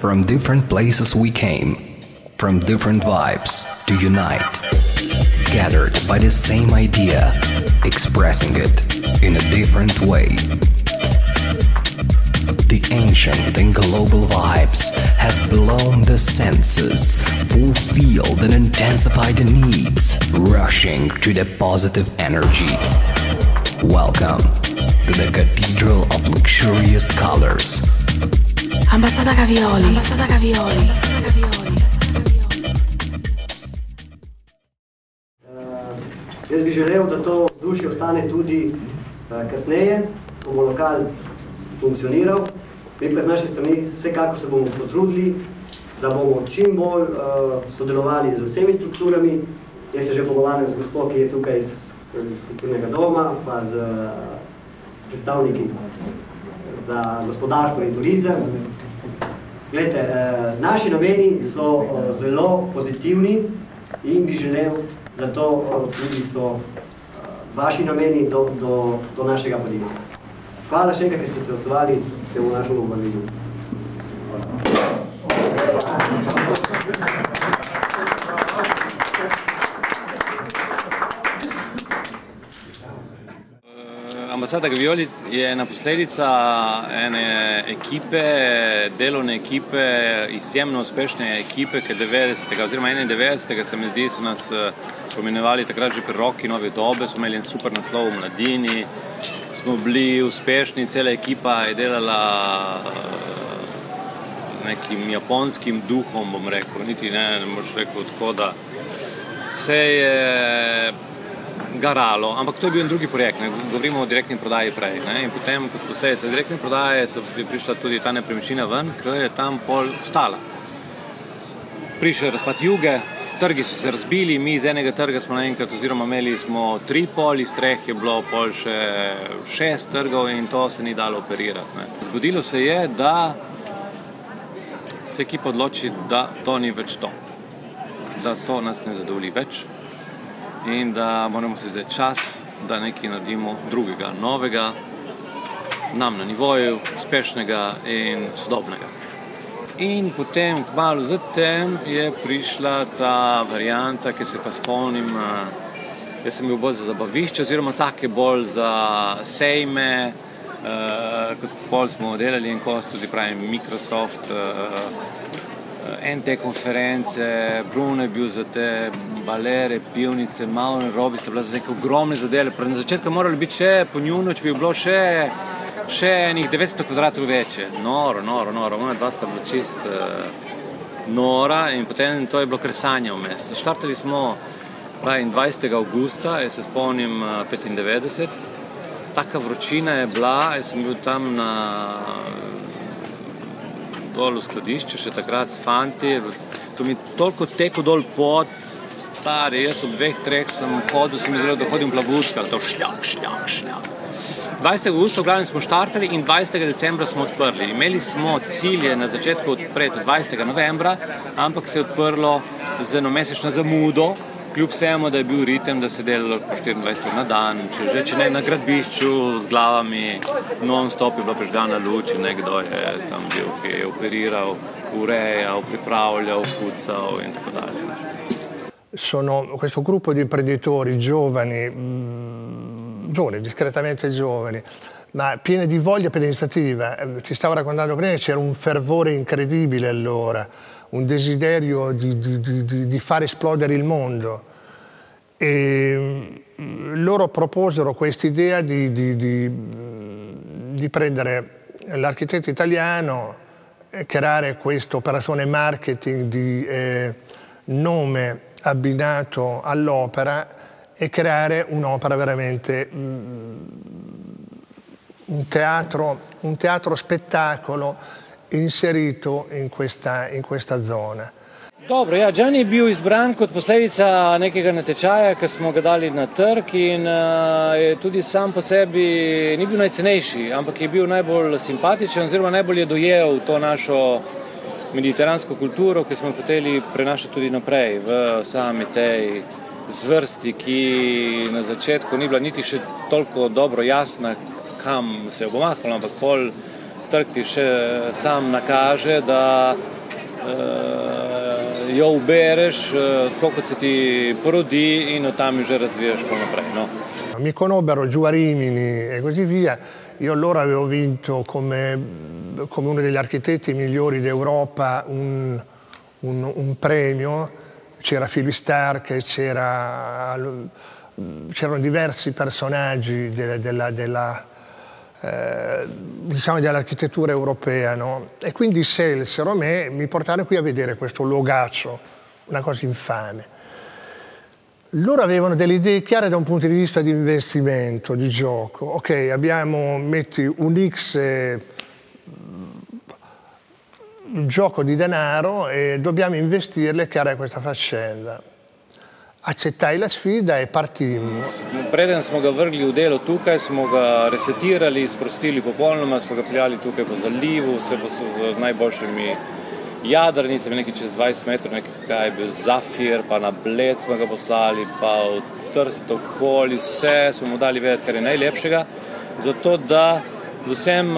From different places we came, from different vibes to unite, gathered by the same idea, expressing it in a different way. The ancient and global vibes have blown the senses, fulfilled and intensified the needs, rushing to the positive energy. Welcome to the Cathedral of Luxurious Colors. Ambasada Gavioli. Ambasada Gavioli. Jaz bi želel, da to vzdušje ostane tudi kasneje, ko bo lokal funkcioniral. Mi pa z naše strani vsekako se bomo potrudili, da bomo čim bolj sodelovali z vsemi strukturami. Jaz se že pogovarjam z gospod, ki je tukaj iz kulturnega doma, pa z predstavniki za gospodarstvo in turizem. Glejte, naši nameni so zelo pozitivni in bi želel, da to tudi so vaši nameni do našega podjetja. Hvala še enkrat, ker ste se odzvali v našem obvalidu. Ambasada Gavioli je ena posledica ene ekipe, delovne ekipe, izjemno uspešne ekipe, ki 90. oziroma 91. se mi zdi, so nas pomenovali takrat že pri roki nove dobe, smo imeli en super naslov v mladini, smo bili uspešni, cela ekipa je delala nekim japonskim duhom, bom rekel, niti ne moš rekel tako, da se je garalo, ampak to je bil en drugi projekt, ne? Govorimo o direktni prodaji prej, ne? In potem kot posledica direktne prodaje je prišla tudi ta nepremičnina ven, ki je tam pol ostala. Prišel razpad Juge, trgi so se razbili, mi iz enega trga smo naenkrat, oziroma imeli smo 3 pol, iz 3 je bilo pol še 6 trgov in to se ni dalo operirati, ne? Zgodilo se je, da se ekipa odloči, da to ni več to, da to nas ne zadovolji več in da moramo se vzeti čas, da nekaj naredimo drugega, novega, nam na nivoju, uspešnega in sodobnega. In potem, kmalu zatem, je prišla ta varianta, ki se pa spomnim, jaz sem bil bolj za zabavišče, oziroma take bolj za sejme, kot pol smo delali en kos, tudi pravim Microsoft, NT konference, Bruno je bil za te balere, pivnice, malo robi, sta bila za neke ogromne zadele. Na začetku morali biti še po njuno, če bi bilo še enih 900 kvadratov večje. Noro, ona dva sta bila čist nora in potem to je bilo kresanje vmes. Štartali smo 20. augusta, jaz se spomnim 95. Taka vročina je bila, jaz sem bil tam dol v skladišču, še takrat s fanti, to mi toliko teko dol pod, stari, jaz ob 2-3 sem hodil, sem izdelal, da hodim plavučka, to šljak. 20. augusta v glavnem smo štartali in 20. decembra smo odprli. Imeli smo cilje na začetku odpreti 20. novembra, ampak se je odprlo z enomesečno zamudo, kljub vsemu, da je bil ritem, da se delalo po 24 na dan, če ne na gradbišču z glavami, non-stop je bila prižgana luč in nekdo je tam bil, ki je operiral, urejal, pripravljal, pucal in tako dalje. Sono questo gruppo di imprenditori giovani, discretamente giovani, ma pieni di voglia per l'iniziativa. Ti stavo raccontando prima che c'era un fervore incredibile allora, un desiderio di far esplodere il mondo. E loro proposero quest'idea di prendere l'architetto italiano, creare questa operazione marketing di nome abbinato all'opera e creare un'opera veramente un teatro spettacolo inserito in questa zona. Dobro, ja, Gianni je bil izbran kot posledica nekega natečaja, ki smo ga dali na trg in je tudi sam po sebi ni bil najcenejši, ampak je bil najbolj simpatičen oziroma najbolj je dojel to našo mediteransko kulturo, ki smo hoteli prenašati tudi naprej v sami tej zvrsti, ki na začetku ni bila niti še toliko dobro jasna, kam se jo bo mahalo, ampak pol trg ti še sam nakaže, da jo ubereš tako, kot se ti porodi in od tam že razvijaš poi naprej. No. Mi conobbero giù a Rimini e così via. Io allora avevo vinto come uno degli architetti migliori d'Europa un premio. C'era Philip Stark, c'erano diversi personaggi diciamo dell'architettura europea, no? E quindi scelsero me, mi portarono qui a vedere questo luogaccio, una cosa infame. Loro avevano delle idee chiare da un punto di vista di investimento, di gioco. Ok, metti un X gioco di denaro e dobbiamo investirle, cara questa faccenda. Accettai la sfida e partimmo. Preden smo ga vrgli v delo tukaj, smo ga resetirali, sprostili popolnoma, smo ga peljali tukaj po zalivu, vse z najboljšimi jadrnicami, nekaj čez 20 metrov, nekaj je bil Zafir, pa na Bled smo ga poslali, pa v Trst okoli, vse smo mu dali vedeti, kar je najlepšega, zato da z vsem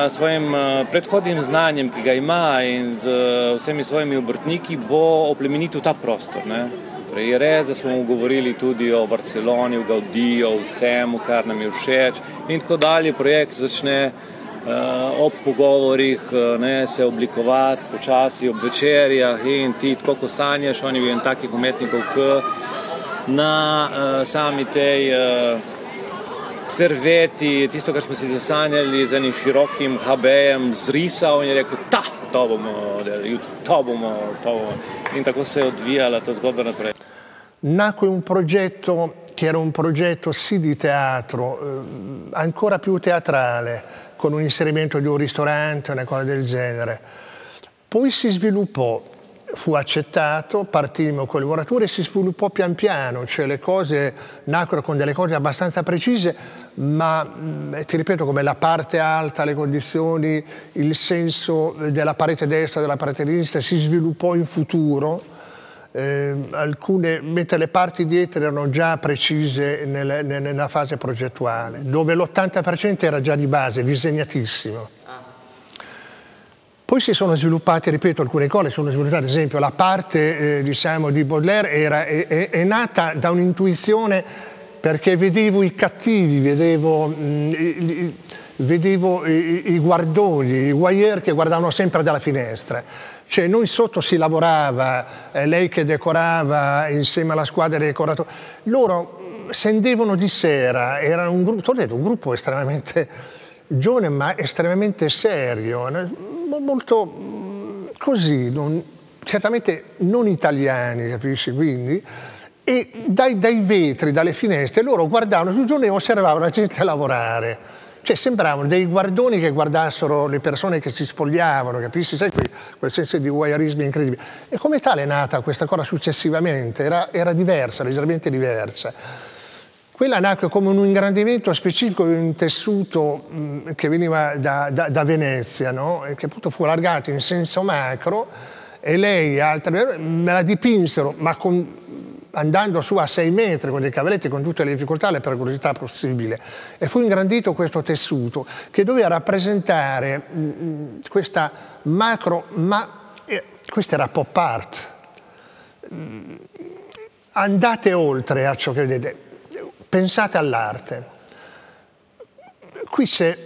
svojim predhodnim znanjem, ki ga ima in z vsemi svojimi obrtniki, bo oplemenitil ta prostor. Ne? Je res, da smo mu govorili tudi o Barceloni, o Gaudiju, o vsemu, kar nam je všeč in tako dalje. Projekt začne ob pogovorih se oblikovati počasi ob večerjah in ti tako, ko sanjaš, oni bi en takih umetnikov, ki na sami tej serveti, tisto, kar smo si zasanjali z enim širokim habejem zrisal in je rekel, to bomo delali, to bomo. In tako se je odvijala ta zgodba naprej. Nacque un progetto che era un progetto sì di teatro, ancora più teatrale, con un inserimento di un ristorante, una cosa del genere. Poi si sviluppò, fu accettato, partimmo con i lavoratori e si sviluppò pian piano, cioè le cose nacquero con delle cose abbastanza precise, ma ti ripeto, come la parte alta, le condizioni, il senso della parete destra e della parete sinistra si sviluppò in futuro. Mentre le parti dietro erano già precise nella fase progettuale, dove l'80% era già di base, disegnatissimo. Poi si sono sviluppate, ripeto, alcune cose sono sviluppate, ad esempio la parte diciamo di Baudelaire è nata da un'intuizione, perché vedevo i cattivi, vedevo i guardoni, i voyeur che guardavano sempre dalla finestra. Cioè noi sotto si lavorava, lei che decorava insieme alla squadra dei decoratori. Loro scendevano di sera, erano un gruppo estremamente giovane ma estremamente serio, molto così, certamente non italiani, capisci quindi? E dai vetri, dalle finestre, loro guardavano tutto il giorno e osservavano la gente lavorare. Cioè sembravano dei guardoni che guardassero le persone che si spogliavano, capisci? Sai quel senso di voyeurismo incredibile. E come tale è nata questa cosa successivamente, era diversa, leggermente diversa. Quella nacque come un ingrandimento specifico di un tessuto che veniva da Venezia, no? E che appunto fu allargato in senso macro, e lei e altre me la dipinsero, ma andando su a 6 metri con dei cavalletti, con tutte le difficoltà e le pericolosità possibili. E fu ingrandito questo tessuto che doveva rappresentare questa macro, questa era pop art. Andate oltre a ciò che vedete, pensate all'arte. Qui c'è,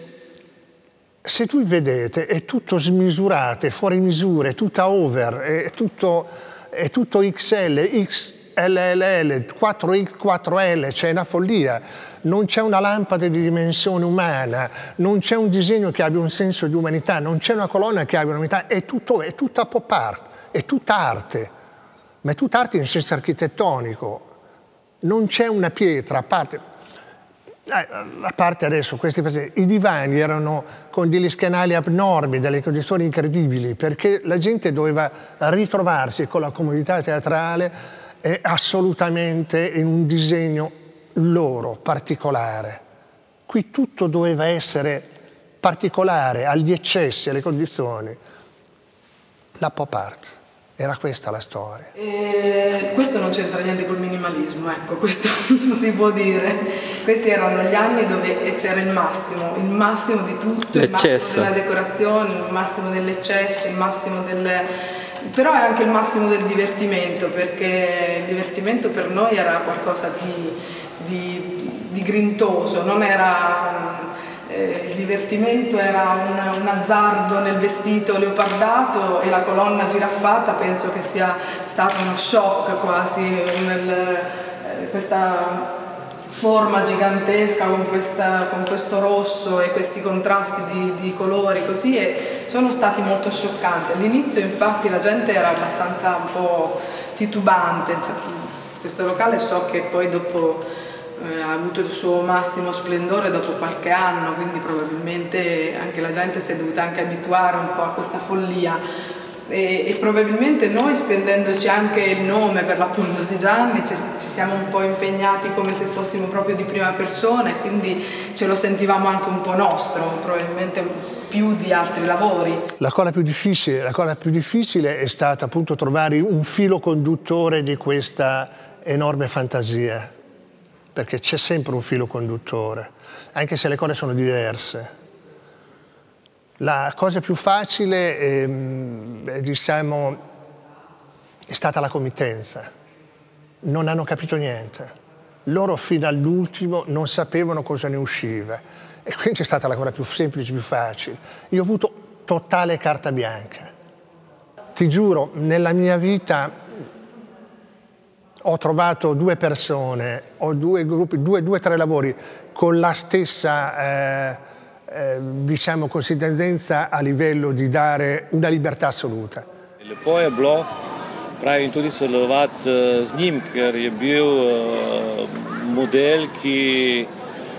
se tu vedete, è tutto smisurato, è fuori misura, è tutta over, è tutto XL, XLL, 4X, 4L, c'è una follia. Non c'è una lampada di dimensione umana, non c'è un disegno che abbia un senso di umanità, non c'è una colonna che abbia un'umanità, è tutta pop art, è tutta arte, ma è tutta arte in senso architettonico. Non c'è una pietra, a parte adesso, i divani erano con degli schienali abnormi, delle condizioni incredibili, perché la gente doveva ritrovarsi con la comodità teatrale assolutamente in un disegno loro, particolare. Qui tutto doveva essere particolare, agli eccessi, alle condizioni. La pop art. Era questa la storia. Questo non c'entra niente col minimalismo, ecco, questo si può dire. Questi erano gli anni dove c'era il massimo di tutto, il massimo della decorazione, il massimo dell'eccesso, il massimo però è anche il massimo del divertimento, perché il divertimento per noi era qualcosa di grintoso, non era... il divertimento era un azzardo nel vestito leopardato, e la colonna giraffata penso che sia stato uno shock quasi, questa forma gigantesca con questo rosso e questi contrasti di colori così, e sono stati molto scioccanti. All'inizio infatti la gente era abbastanza un po' titubante. Infatti, questo locale so che poi dopo ha avuto il suo massimo splendore dopo qualche anno, quindi probabilmente anche la gente si è dovuta anche abituare un po' a questa follia, e probabilmente noi, spendendoci anche il nome per l'appunto di Gianni, ci siamo un po' impegnati come se fossimo proprio di prima persona, e quindi ce lo sentivamo anche un po' nostro, probabilmente più di altri lavori. La cosa più difficile è stata appunto trovare un filo conduttore di questa enorme fantasia, perché c'è sempre un filo conduttore, anche se le cose sono diverse. La cosa più facile diciamo, è stata la committenza. Non hanno capito niente. Loro fino all'ultimo non sapevano cosa ne usciva, e quindi è stata la cosa più semplice, più facile. Io ho avuto totale carta bianca. Ti giuro, nella mia vita ho trovato 2 persone o 2 gruppi, 2-3 lavori con la stessa diciamo tendenza a livello di dare una libertà assoluta. Lepo je bilo, pravim, tudi sodelovati z njim, ker je bil model, ki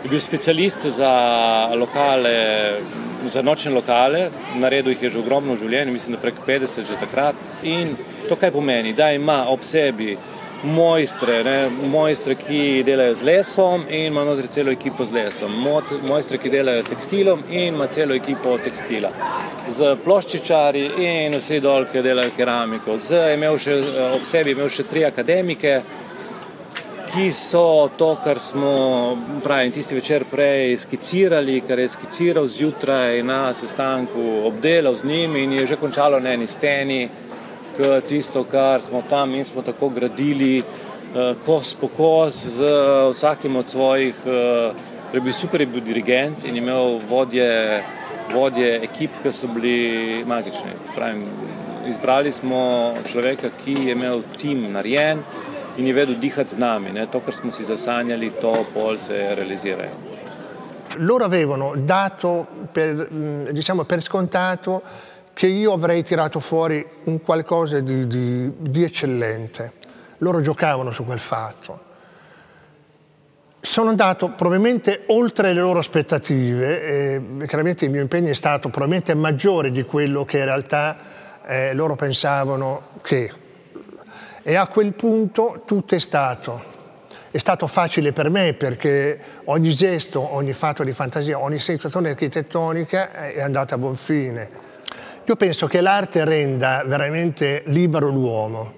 je bil specialist za lokale, za nočne lokale, naredil jih je že ogromno v življenju, mislim, da prek 50 že takrat. In to kaj pomeni, da ima ob sebi mojstre, ki delajo z lesom, in ima notri celo ekipo z lesom, mojstre, ki delajo s tekstilom, in ima celo ekipo tekstila, z ploščičari in vsi dol, ki delajo keramiko. Ob sebi je imel še 3 akademike, ki so to, kar smo tisti večer prej skicirali, kar je skiciral zjutraj na sestanku, obdelal z njimi, in je že končalo na eni steni, tisto, kar smo tam in smo tako gradili kos po kos z vsakim od svojih, je bil dirigent in imel vodje ekip, ki so bili magični. Izbrali smo človeka, ki je imel tim narejen in je vedel dihati z nami. To, kar smo si zasanjali, to pol se realizira. Loro avevano dato per scontato che io avrei tirato fuori un qualcosa di eccellente. Loro giocavano su quel fatto. Sono andato probabilmente oltre le loro aspettative, e chiaramente il mio impegno è stato probabilmente maggiore di quello che in realtà loro pensavano che. E a quel punto tutto è stato facile per me, perché ogni gesto, ogni fatto di fantasia, ogni sensazione architettonica è andata a buon fine. Io penso che l'arte renda veramente libero l'uomo,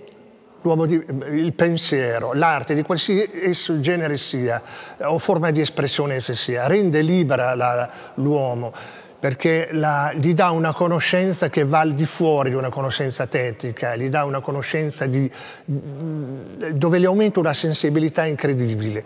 il pensiero, l'arte di qualsiasi genere sia, o forma di espressione essa sia, rende libera l'uomo, perché gli dà una conoscenza che va al di fuori di una conoscenza tecnica, gli dà una conoscenza dove gli aumenta una sensibilità incredibile.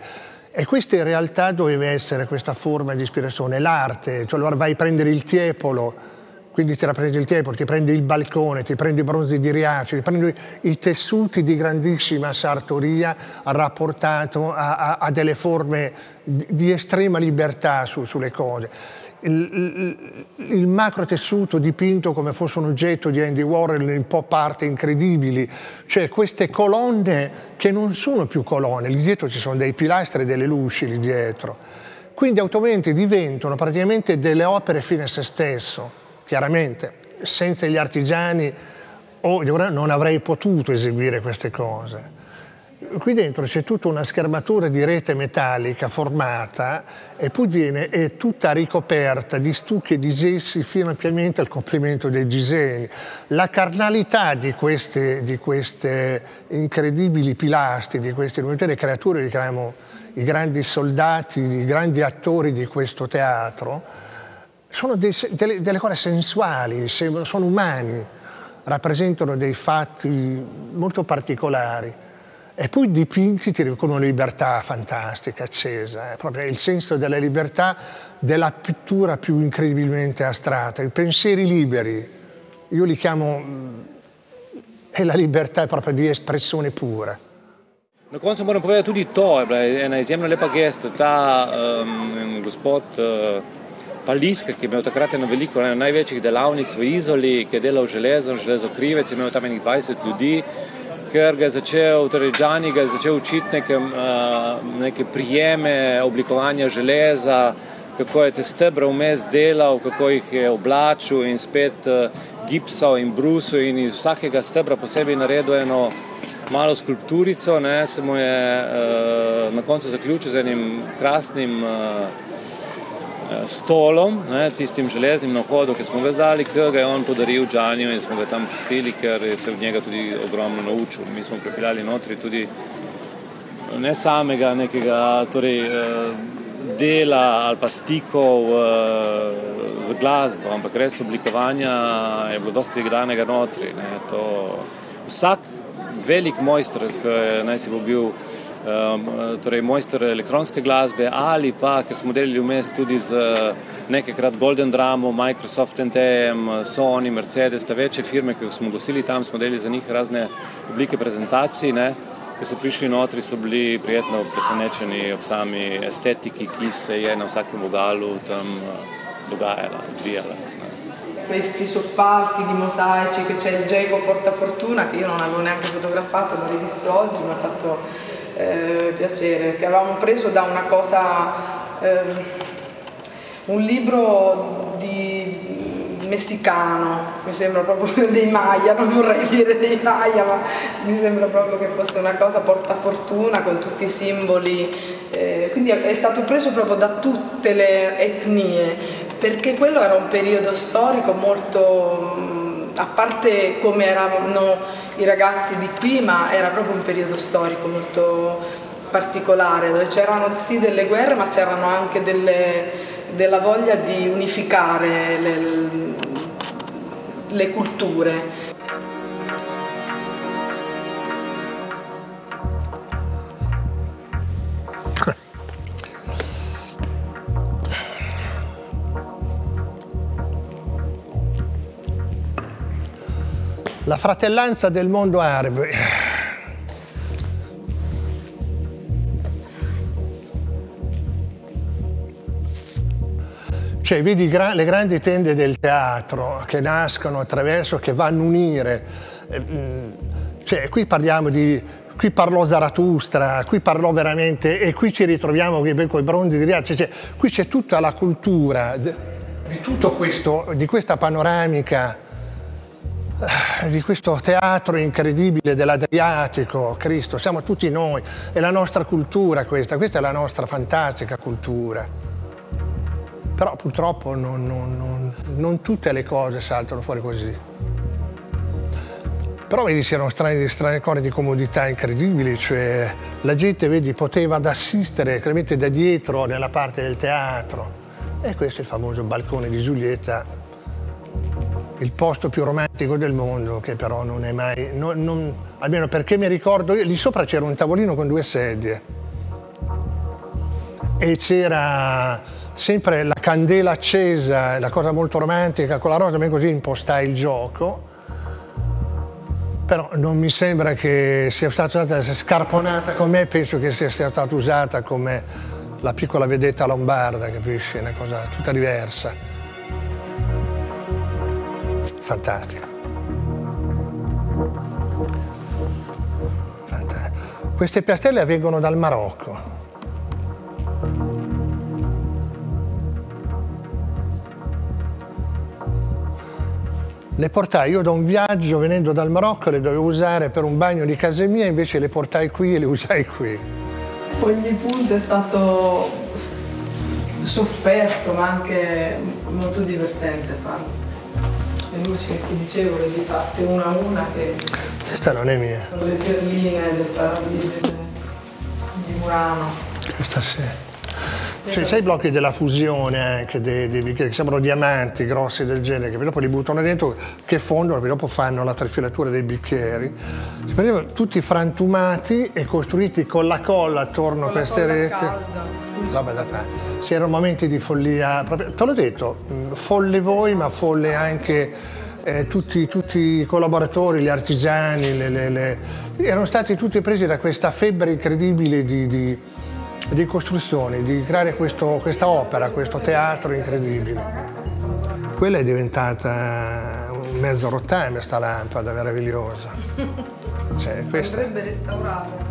E questa in realtà doveva essere questa forma di ispirazione, l'arte, cioè allora vai a prendere il tiepolo, quindi ti rappresenti il tiepolo, ti prendi il balcone, ti prendi i bronzi di Riace, ti prendi i tessuti di grandissima sartoria rapportato a delle forme di estrema libertà sulle cose. Il macro tessuto dipinto come fosse un oggetto di Andy Warhol in pop art incredibili, cioè queste colonne che non sono più colonne, lì dietro ci sono dei pilastri e delle luci lì dietro, quindi automaticamente diventano praticamente delle opere fine a se stesso. Chiaramente senza gli artigiani non avrei potuto eseguire queste cose. Qui dentro c'è tutta una schermatura di rete metallica formata e poi è tutta ricoperta di stucchi e di gessi fino ampiamente al compimento dei disegni. La carnalità di queste incredibili pilastri, di queste creature, li chiamiamo i grandi soldati, i grandi attori di questo teatro, sono delle cose sensuali, sono umani, rappresentano dei fatti molto particolari. E poi dipinti ti riconoscono una libertà fantastica, accesa, proprio il senso della libertà, della pittura più incredibilmente astratta, i pensieri liberi, io li chiamo, è la libertà proprio di espressione pura. Na koncu moram povedati tudi to, je bila ena izjemno lepa gest, ta gospod Paliska, ki je imel takrat eno veliko, eno največjih delavnic v Izoli, ki je delal železokrivec, je imel tam enih 20 ljudi, ker ga je začel, torej Gianni ga je začel učiti neke prijeme oblikovanja železa, kako je te stebre vmes delal, kako jih je oblačil in spet gipsal in brusil in iz vsakega stebra posebej naredil eno malo skulpturico, se mu je na koncu zaključil z enim krasnim stolom, tistim železnim na vhodu, ki smo ga dali, ki ga je on podaril Gianniju in smo ga tam pustili, ker je se od njega tudi ogromno naučil. Mi smo pripeljali notri tudi ne samega nekega dela ali pa stikov z glasbo, ampak res oblikovanja je bilo dosti danega notri. Vsak velik mojster, naj si bo bil mojster elektronske glasbe ali pa, ker smo delali vmes tudi z nekajkrat Golden Drumu, Microsoft NTM, Sony, Mercedes, ta večje firme, ki smo gostili tam, smo delali za njih razne oblike prezentacij, ki so prišli notri, so bili prijetno presenečeni ob sami estetiki, ki se je na vsakem vogalu tam dogajala, odvijala. Questi soppalchi di mosaici, che c'è il Geco Portafortuna, che io non avevo neanche fotografato, l'ho rivisto oggi, mi ha fatto piacere, che avevamo preso da una cosa, un libro messicano, mi sembra proprio dei Maya, non vorrei dire dei Maya, ma mi sembra proprio che fosse una cosa portafortuna con tutti i simboli, quindi è stato preso proprio da tutte le etnie, perché quello era un periodo storico molto, a parte come erano i ragazzi di qui, ma era proprio un periodo storico molto particolare, dove c'erano sì delle guerre, ma c'erano anche della voglia di unificare le culture. La fratellanza del mondo arabo. Cioè, vedi le grandi tende del teatro che nascono attraverso, che vanno a unire. Cioè, qui parliamo qui parlò Zarathustra, qui parlò veramente, e qui ci ritroviamo con i Brondi di Riad. Cioè, qui c'è tutta la cultura di tutto questo, di questa panoramica, di questo teatro incredibile dell'Adriatico. Cristo, siamo tutti noi, è la nostra cultura questa è la nostra fantastica cultura. Però purtroppo non tutte le cose saltano fuori così. Però vedi, c'erano strane cose di comodità incredibili, cioè la gente, vedi, poteva assistere chiaramente da dietro nella parte del teatro. E questo è il famoso balcone di Giulietta, il posto più romantico del mondo, che però non è mai, almeno perché mi ricordo io, lì sopra c'era un tavolino con 2 sedie e c'era sempre la candela accesa, la cosa molto romantica, con la rosa, ben così impostai il gioco, però non mi sembra che sia stata usata, scarponata con me, penso che sia stata usata come la piccola vedetta lombarda, capisci? È una cosa tutta diversa. Fantastico. Fantastico. Queste piastrelle vengono dal Marocco. Le portai, io da un viaggio venendo dal Marocco le dovevo usare per un bagno di casa mia, invece le portai qui e le usai qui. Ogni punto è stato sofferto, ma anche molto divertente farlo. Le luci che ti dicevo, le hai fatte una a una, che Questa non è mia. sono le perline del paradiso di Murano. Questa sì. Cioè, sai i blocchi della fusione anche dei bicchieri che sembrano diamanti grossi del genere, che poi dopo li buttano dentro, che fondono, poi dopo fanno la trifilatura dei bicchieri. Tutti frantumati e costruiti con la colla attorno a queste reti. Roba da qua. Sì, erano momenti di follia, proprio, te l'ho detto, folle voi, ma folle anche tutti i collaboratori, gli artigiani, erano stati tutti presi da questa febbre incredibile di costruzione, di creare questa opera, questo teatro incredibile. Quella è diventata un mezzo rottame, sta lampada meravigliosa. Cioè, questa... Andrebbe restaurata.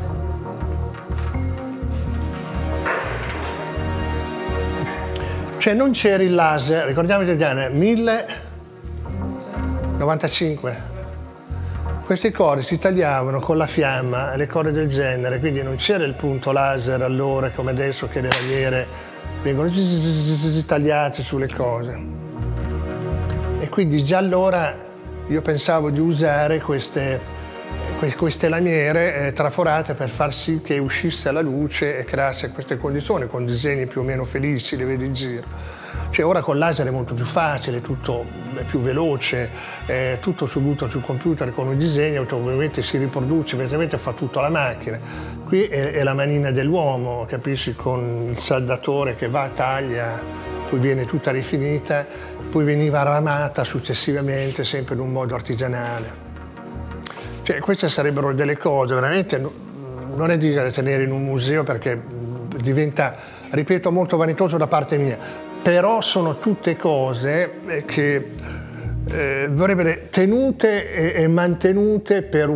Cioè non c'era il laser, ricordiamoci degli anni 1095. Questi cori si tagliavano con la fiamma, le corde del genere, quindi non c'era il punto laser allora come adesso che le lamiere vengono tagliate sulle cose. E quindi già allora io pensavo di usare queste lamiere traforate per far sì che uscisse alla luce e creasse queste condizioni con disegni più o meno felici, li vedi in giro. Cioè ora con il laser è molto più facile, tutto è più veloce, tutto subito sul computer con un disegno, ovviamente si riproduce, ovviamente fa tutto la macchina. Qui è la manina dell'uomo, capisci, con il saldatore che va, taglia, poi viene tutta rifinita, poi veniva ramata successivamente sempre in un modo artigianale. Cioè, queste sarebbero delle cose veramente, non è da tenere in un museo perché diventa, ripeto, molto vanitoso da parte mia, però sono tutte cose che dovrebbero tenute e mantenute per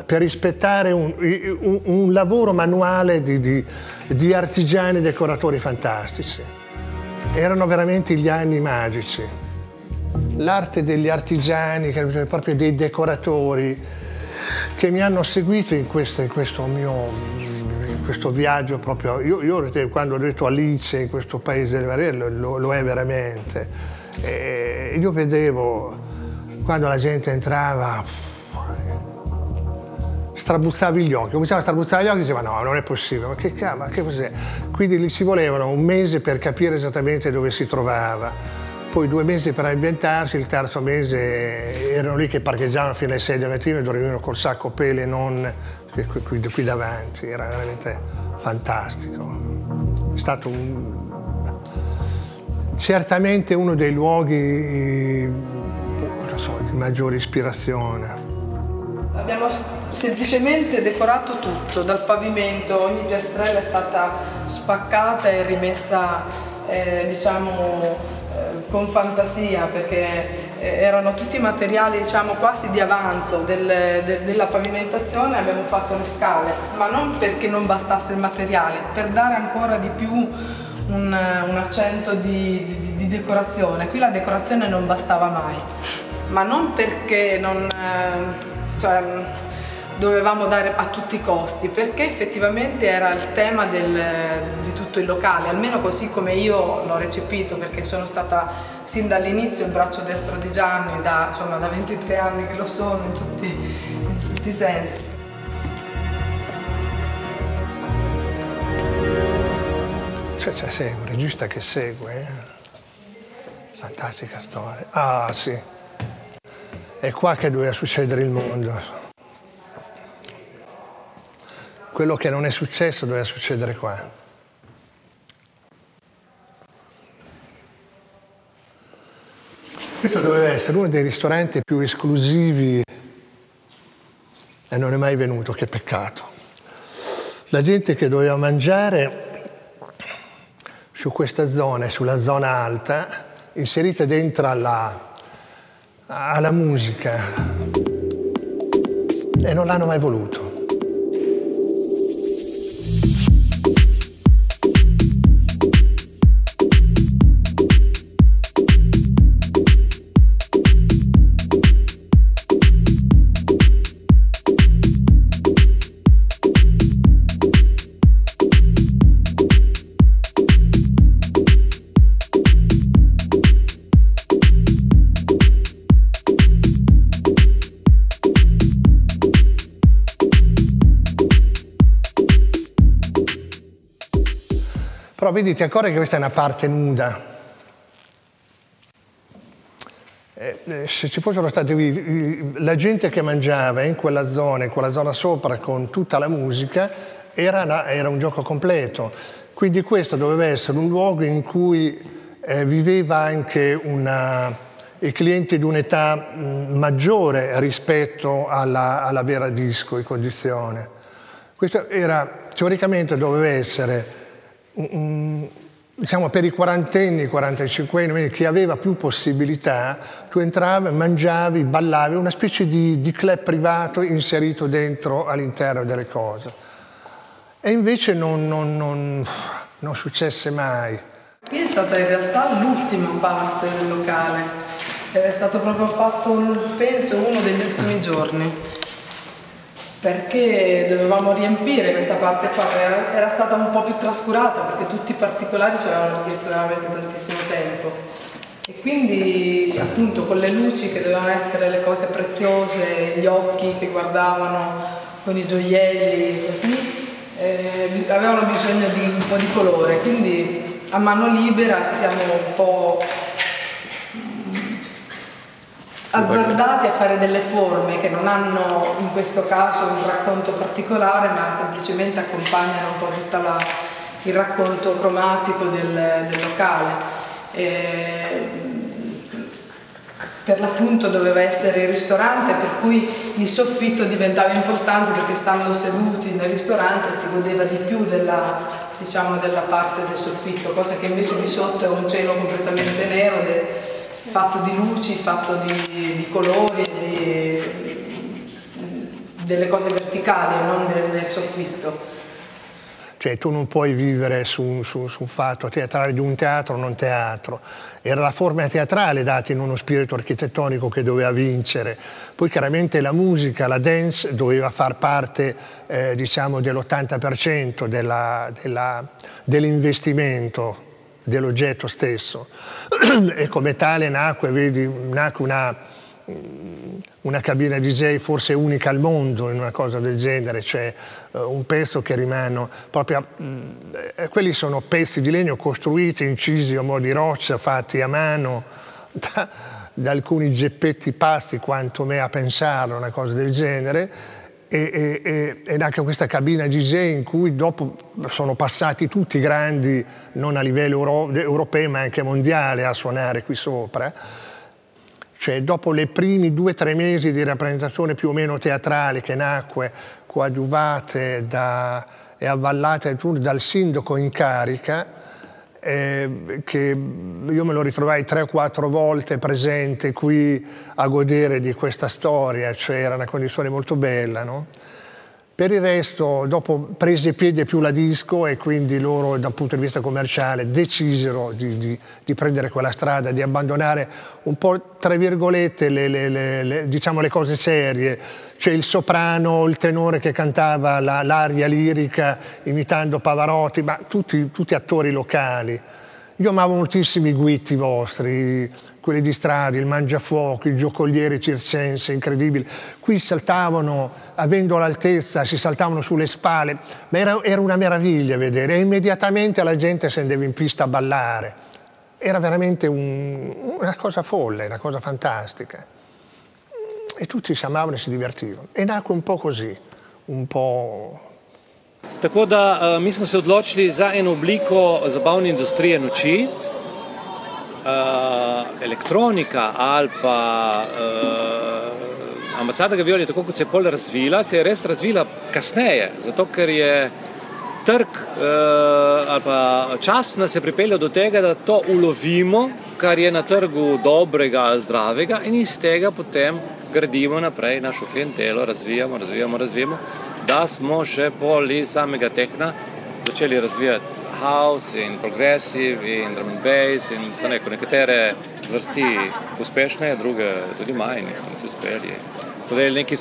rispettare un lavoro manuale di artigiani decoratori fantastici. Erano veramente gli anni magici. L'arte degli artigiani, proprio dei decoratori, che mi hanno seguito in questo viaggio proprio. Io quando ho detto Alice in questo paese delle meraviglie lo è veramente. E io vedevo quando la gente entrava, strabuzzavi gli occhi, cominciava a strabuzzare gli occhi e diceva no, non è possibile, ma che cavolo, che cos'è? Quindi lì ci volevano un mese per capire esattamente dove si trovava. Poi 2 mesi per ambientarsi, il terzo mese erano lì che parcheggiavano fino alle 6 del mattino e dormivano col sacco pele non qui davanti, era veramente fantastico. È stato certamente uno dei luoghi non so, di maggiore ispirazione. Abbiamo semplicemente decorato tutto, dal pavimento, ogni piastrella è stata spaccata e rimessa, diciamo, con fantasia, perché erano tutti materiali, diciamo, quasi di avanzo della pavimentazione. Abbiamo fatto le scale, ma non perché non bastasse il materiale, per dare ancora di più un accento di decorazione. Qui la decorazione non bastava mai, ma non perché dovevamo dare a tutti i costi, perché effettivamente era il tema di tutto il locale, almeno così come io l'ho recepito, perché sono stata sin dall'inizio il braccio destro di Gianni, da 23 anni che lo sono in tutti i sensi. Cioè c'è un regista che segue, fantastica storia. Ah sì, è qua che doveva succedere il mondo. Quello che non è successo doveva succedere qua. Questo doveva essere uno dei ristoranti più esclusivi e non è mai venuto, che peccato. La gente che doveva mangiare su questa zona, sulla zona alta, inserita dentro alla musica, e non l'hanno mai voluto. Però vedi, ti accorgi che questa è una parte nuda. Se ci fossero stati la gente che mangiava in quella zona sopra con tutta la musica, era un gioco completo. Quindi questo doveva essere un luogo in cui viveva anche i clienti di un'età maggiore rispetto alla vera disco in condizione. Questo teoricamente doveva essere diciamo per i quarantenni, 45enni, chi aveva più possibilità, tu entravi, mangiavi, ballavi, una specie di club privato inserito dentro all'interno delle cose. E invece non successe mai. Qui è stata in realtà l'ultima parte del locale. È stato proprio fatto, penso, uno degli ultimi giorni, perché dovevamo riempire questa parte qua, era stata un po' più trascurata perché tutti i particolari ci avevano chiesto veramente tantissimo tempo, e quindi appunto con le luci che dovevano essere le cose preziose, gli occhi che guardavano con i gioielli così, avevano bisogno di un po' di colore, quindi a mano libera ci siamo un po' azzardati a fare delle forme che non hanno in questo caso un racconto particolare, ma semplicemente accompagnano un po' tutto il racconto cromatico del locale. Per l'appunto doveva essere il ristorante, per cui il soffitto diventava importante perché stando seduti nel ristorante si godeva di più della parte del soffitto, cosa che invece di sotto è un cielo completamente nero, fatto di luci, fatto di colori, delle cose verticali, non nel soffitto. Cioè tu non puoi vivere su un fatto teatrale di un teatro o non teatro. Era la forma teatrale data in uno spirito architettonico che doveva vincere. Poi chiaramente la musica, la dance doveva far parte diciamo dell'80% dell'investimento dell'oggetto stesso. E come tale nacque una cabina DJ forse unica al mondo in una cosa del genere, cioè un pezzo che rimane proprio quelli sono pezzi di legno costruiti, incisi a mo' di roccia, fatti a mano da alcuni geppetti pazzi quanto me a pensarlo, una cosa del genere. Ed anche questa cabina DJ in cui dopo sono passati tutti i grandi, non a livello europeo ma anche mondiale, a suonare qui sopra. Cioè dopo le primi 2 o 3 mesi di rappresentazione più o meno teatrale che nacque coadiuvate e avvallate dal sindaco in carica, che io me lo ritrovai 3 o 4 volte presente qui a godere di questa storia, cioè era una condizione molto bella, no? Per il resto, dopo prese piede più la disco e quindi loro dal punto di vista commerciale decisero di prendere quella strada, di abbandonare un po' tra virgolette diciamo le cose serie, cioè il soprano, il tenore che cantava l'aria lirica imitando Pavarotti, ma tutti attori locali. Io amavo moltissimi i guitti vostri, quelli di strada, il Mangiafuoco, il giocoliere circense, incredibili. Qui saltavano, avendo l'altezza, si saltavano sulle spalle, ma era una meraviglia vedere, e immediatamente la gente scendeva in pista a ballare. Era veramente una cosa folle, una cosa fantastica. E tutti si amavano e si divertivano. E nacque un po' così, un po'... Tako da mi smo se odločili za eno obliko zabavne industrije noči, elektronika ali pa ambasada Gavioli, tako kot se je pol razvila, se je res razvila kasneje, zato ker je trg ali pa čas nas je pripeljal do tega, da to ulovimo, kar je na trgu dobrega, zdravega, in iz tega potem gradimo naprej našo klientelo, razvijamo, da smo še pol iz samega tehna začeli razvijati house in progressive in drum and bass in so nekatere zvrsti uspešne, druge tudi manj, nismo tudi uspeli. To je nekaj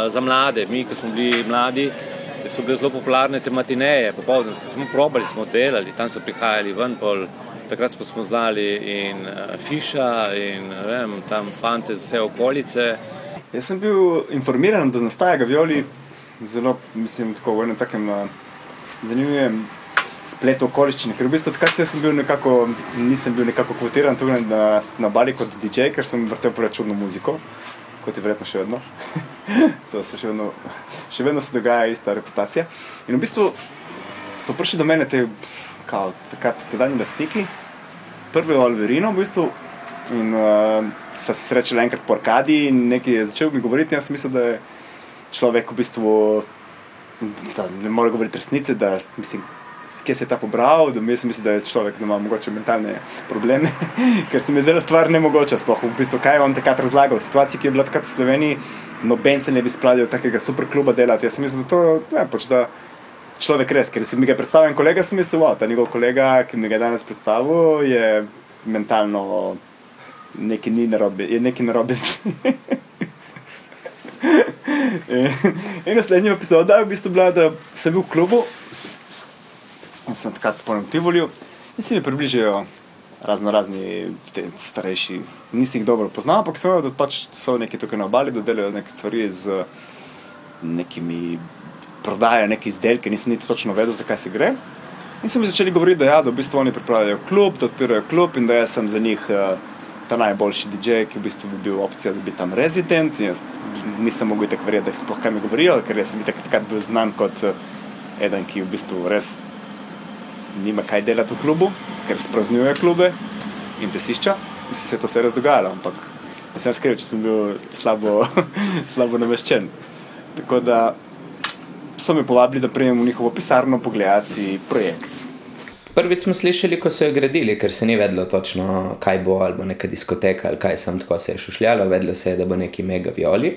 za mlade. Mi, ko smo bili mladi, so bile zelo popularne te matineje, popoldanske. Smo probali, smo delali, tam so prihajali ven, takrat smo znali in Fiša in tam fante z vse okolice. Jaz sem bil informiran, da nastaja Gavioli zelo, mislim, tako v enem takem zanimivem spletu okoliščine, ker v bistvu takrat nisem bil nekako kvotiran tukaj na Bali kot DJ, ker sem vrtel prav čudno muziko, kot je verjetno še vedno. To se še vedno se dogaja ista reputacija. In v bistvu so prišli do mene takrat tedanji lastniki, prvi v Alverino v bistvu, in sva se srečala enkrat po Arkadi in nekaj je začel mi govoriti, in jaz sem mislil, da je človek v bistvu, da ne more govoriti resnice, da mislim, kje se je ta pobral, da jaz mislim, da je človek, da ima mogoče mentalne probleme, ker se mi je zdela stvar nemogoča sploh. V bistvu, kaj vam takrat razlagal? V situaciji, ki je bila takrat v Sloveniji, noben se ne bi spladil takega super kluba delati. Jaz sem mislil, da človek res, ker si mi ga predstavil en kolega, sem mislil, ta njegov kolega, ki mi ga danes predstavil, je mentalno nekaj narobe z njim. In naslednja epizoda je v bistvu bila, da sem bil v klubu, in sem takrat spomnil Tivoliju in se mi približajo razni starejši, nisem jih dobro poznal, ampak sem vedel, da pač so neki tukaj na obali, da delajo neke stvari z nekimi prodajajo neke izdelke, nisem niti točno vedel, zakaj se gre. In so mi začeli govoriti, da v bistvu oni pripravljajo klub, da odpirajo klub in da jaz sem za njih ta najboljši DJ, ki v bistvu bi bil opcija, da bi tam rezident. In jaz nisem mogel tako verjeti, da sploh kaj mi govorijo, ker jaz sem takrat bil znan kot eden, ki v bistvu res nima kaj delati v klubu, ker spraznjuje klube in plesišča. Mislim, se je to vse res dogajalo, ampak ne sem skril, če sem bil slabo nameščen. Tako da so me povabili, da prijem v njihovo pisarno pogledati projekt. Prvič smo slišali, ko so jo gradili, ker se ni vedelo točno, kaj bo, ali bo neka diskoteka, ali kaj sem, tako se je šušljalo, vedelo se je, da bo neki mega violi.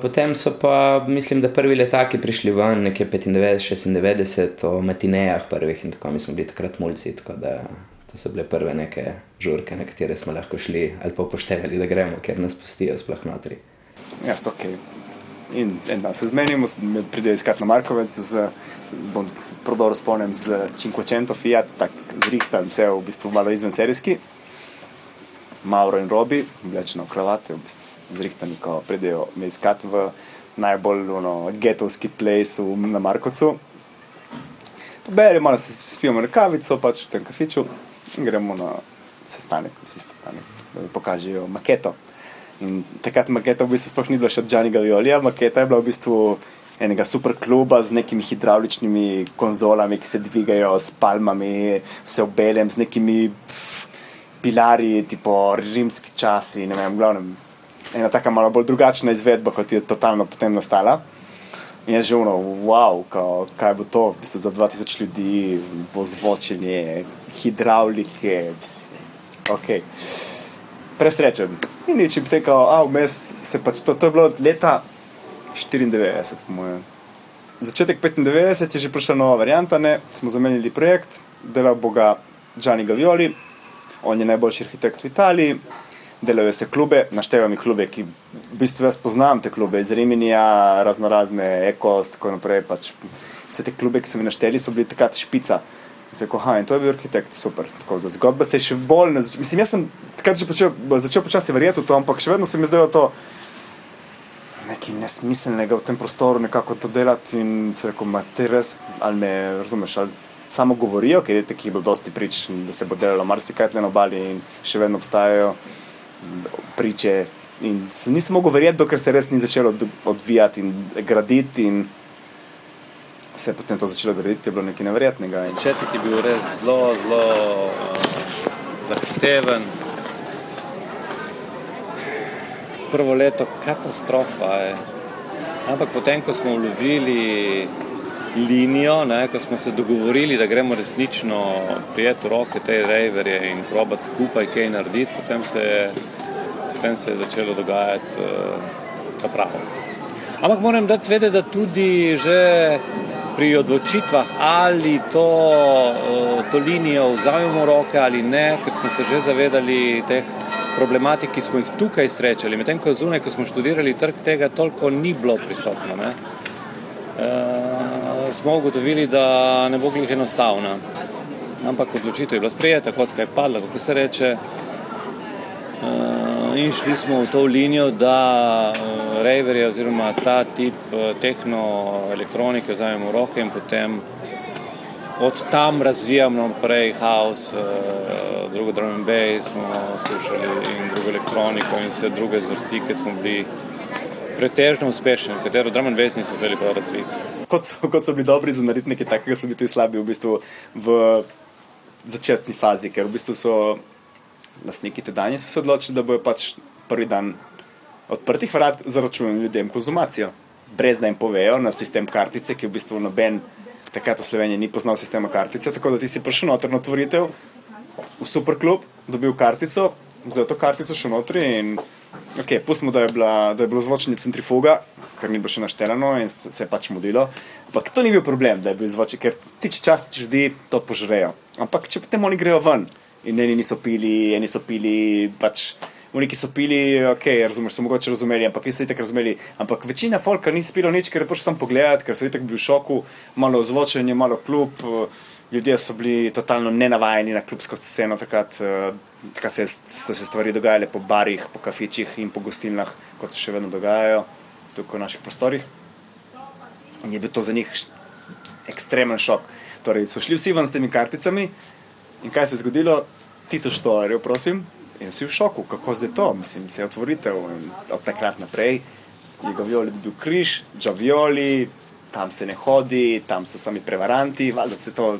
Potem so pa, mislim, da prvi letaki prišli ven, nekje 95-96 o matinejah prvih in tako, mi smo bili takrat mulci, tako da to so bile prve neke žurke, na katere smo lahko šli ali pa upoštevali, da gremo, ker nas pustijo sploh notri. Jaz, okej. In en dan se zmenimo, me pridejo iskat na Markovec, bom prav dobro spomnim, z Cinquecento Fiat, tak zrihtan, cel v bistvu malo izven serijski. Mauro in Robi, oblečeno v kravate, v bistvu zrihtani, ko pridejo me iskat v najbolj getovski place na Markovcu. Poberijo, malo se spijemo na kavico, pač v tem kafiču in gremo na sestanek, da mi pokažejo maketo. In takrat maketa v bistvu sploh ni bila še od Gianniga Violija, maketa je bila v bistvu enega super kluba z nekimi hidravličnimi konzolami, ki se dvigajo s palmami, vse v belem, z nekimi pilari, tipo rimski časi, ne vem, glavnem, ena taka malo bolj drugačna izvedba, kot je totalno potem nastala. In je že wow, kaj bo to, v bistvu za 2000 ljudi, ozvočenje, hidravlike, okej. Presrečen. In nič je potekal, vmes se pač, to je bilo leta 94, po mojem. Začetek 95 je že prišla nova varianta, smo zamenjali projekt, delal bo ga Gianni Violi, on je najboljši arhitekt v Italiji, delajo se klube, naštevam klube, ki v bistvu jaz poznam te klube iz Riminija, razne Ekos, tako naprej, pač vse te klube, ki so mi našteli, so bili takrat špica. In to je bil arhitekt, super. Tako da zgodba se je še bolj... Mislim, jaz sem takrat že začel počasi verjeti v to, ampak še vedno se mi zdelo to nekaj nesmiselnega v tem prostoru, nekako to delati in se rekel, te res, ali me razumeš, ali samo govorijo, ker je takih bilo dosti prič, da se bo delalo marsikaj tle na obali in še vedno obstajajo priče in nisem mogel verjeti, dokler se res ni začelo odvijati in graditi in se je potem to začelo graditi, je bilo nekaj neverjetnega. Začetek je bil res zelo zahteven. Prvo leto katastrofa je. Ampak potem, ko smo ulovili linijo, ko smo se dogovorili, da gremo resnično prijeti v roke te raverje in probati skupaj kaj narediti, potem se je začelo dogajati ta pravo. Ampak moram dati vedeti, da tudi že pri odločitvah, ali to linijo vzamemo v roke ali ne, ker smo se že zavedali teh problematik, ki smo jih tukaj srečali. Medtem ko zunaj, ko smo študirali trg, tega toliko ni bilo prisotno. Smo ugotovili, da ne bo glih enostavna. Ampak odločitev je bila sprejeta, kocka je padla, kako se reče. In šli smo v to linijo, da raverje oziroma ta tip tehno elektronike vzamemo v roke in potem od tam razvijamo naprej house, drugo drum and bass smo skušali in drugo elektroniko in vse druge zvrsti, ki smo bili pretežno uspešni, katero drum and bass niso bili prav razviti. Kot so bili dobri za narediti nekaj takega, so bili tudi slabi v bistvu v začetni fazi, ker v bistvu so lastniki tedanje so se odločili, da bojo pač prvi dan odprtih vrat zaračunali ljudem konzumacijo. Brez da jim povejo na sistem kartice, ki v bistvu noben takrat v Sloveniji ni poznal sistema kartice, tako da ti si prišel noter na otvoritev v Superklub, dobil kartico, vzel to kartico še notri in ok, pustimo, da je bilo zvočenje centrifuga, ker ni bilo še naštelano in se je pač mudilo. Ampak to ni bil problem, da je bil zvočenje, ker ti časti ljudi to požrejo. Ampak če potem oni grejo ven in eni so pili pač oni, ki so pili, ok, razumeš, so mogoče razumeli, ampak niso itak razumeli. Ampak večina folka ni spilo nič, ker je prišel sam pogledat, ker so itak bil v šoku, malo zvočenje, malo klub. Ljudje so bili totalno nenavajeni na klubsko sceno, takrat so se stvari dogajale po barih, po kafičih in po gostilnah, kot se še vedno dogajajo tukaj v naših prostorih. In je bil to za njih ekstremen šok. Torej, so šli vsi ven s temi karticami in kaj se je zgodilo? $1000, prosim. In vsi v šoku, kako zdaj to? Mislim, se je otvoritev in od takrat naprej je Gavioli dobil križ, Gavioli, tam se ne hodi, tam so sami prevaranti, valjda se to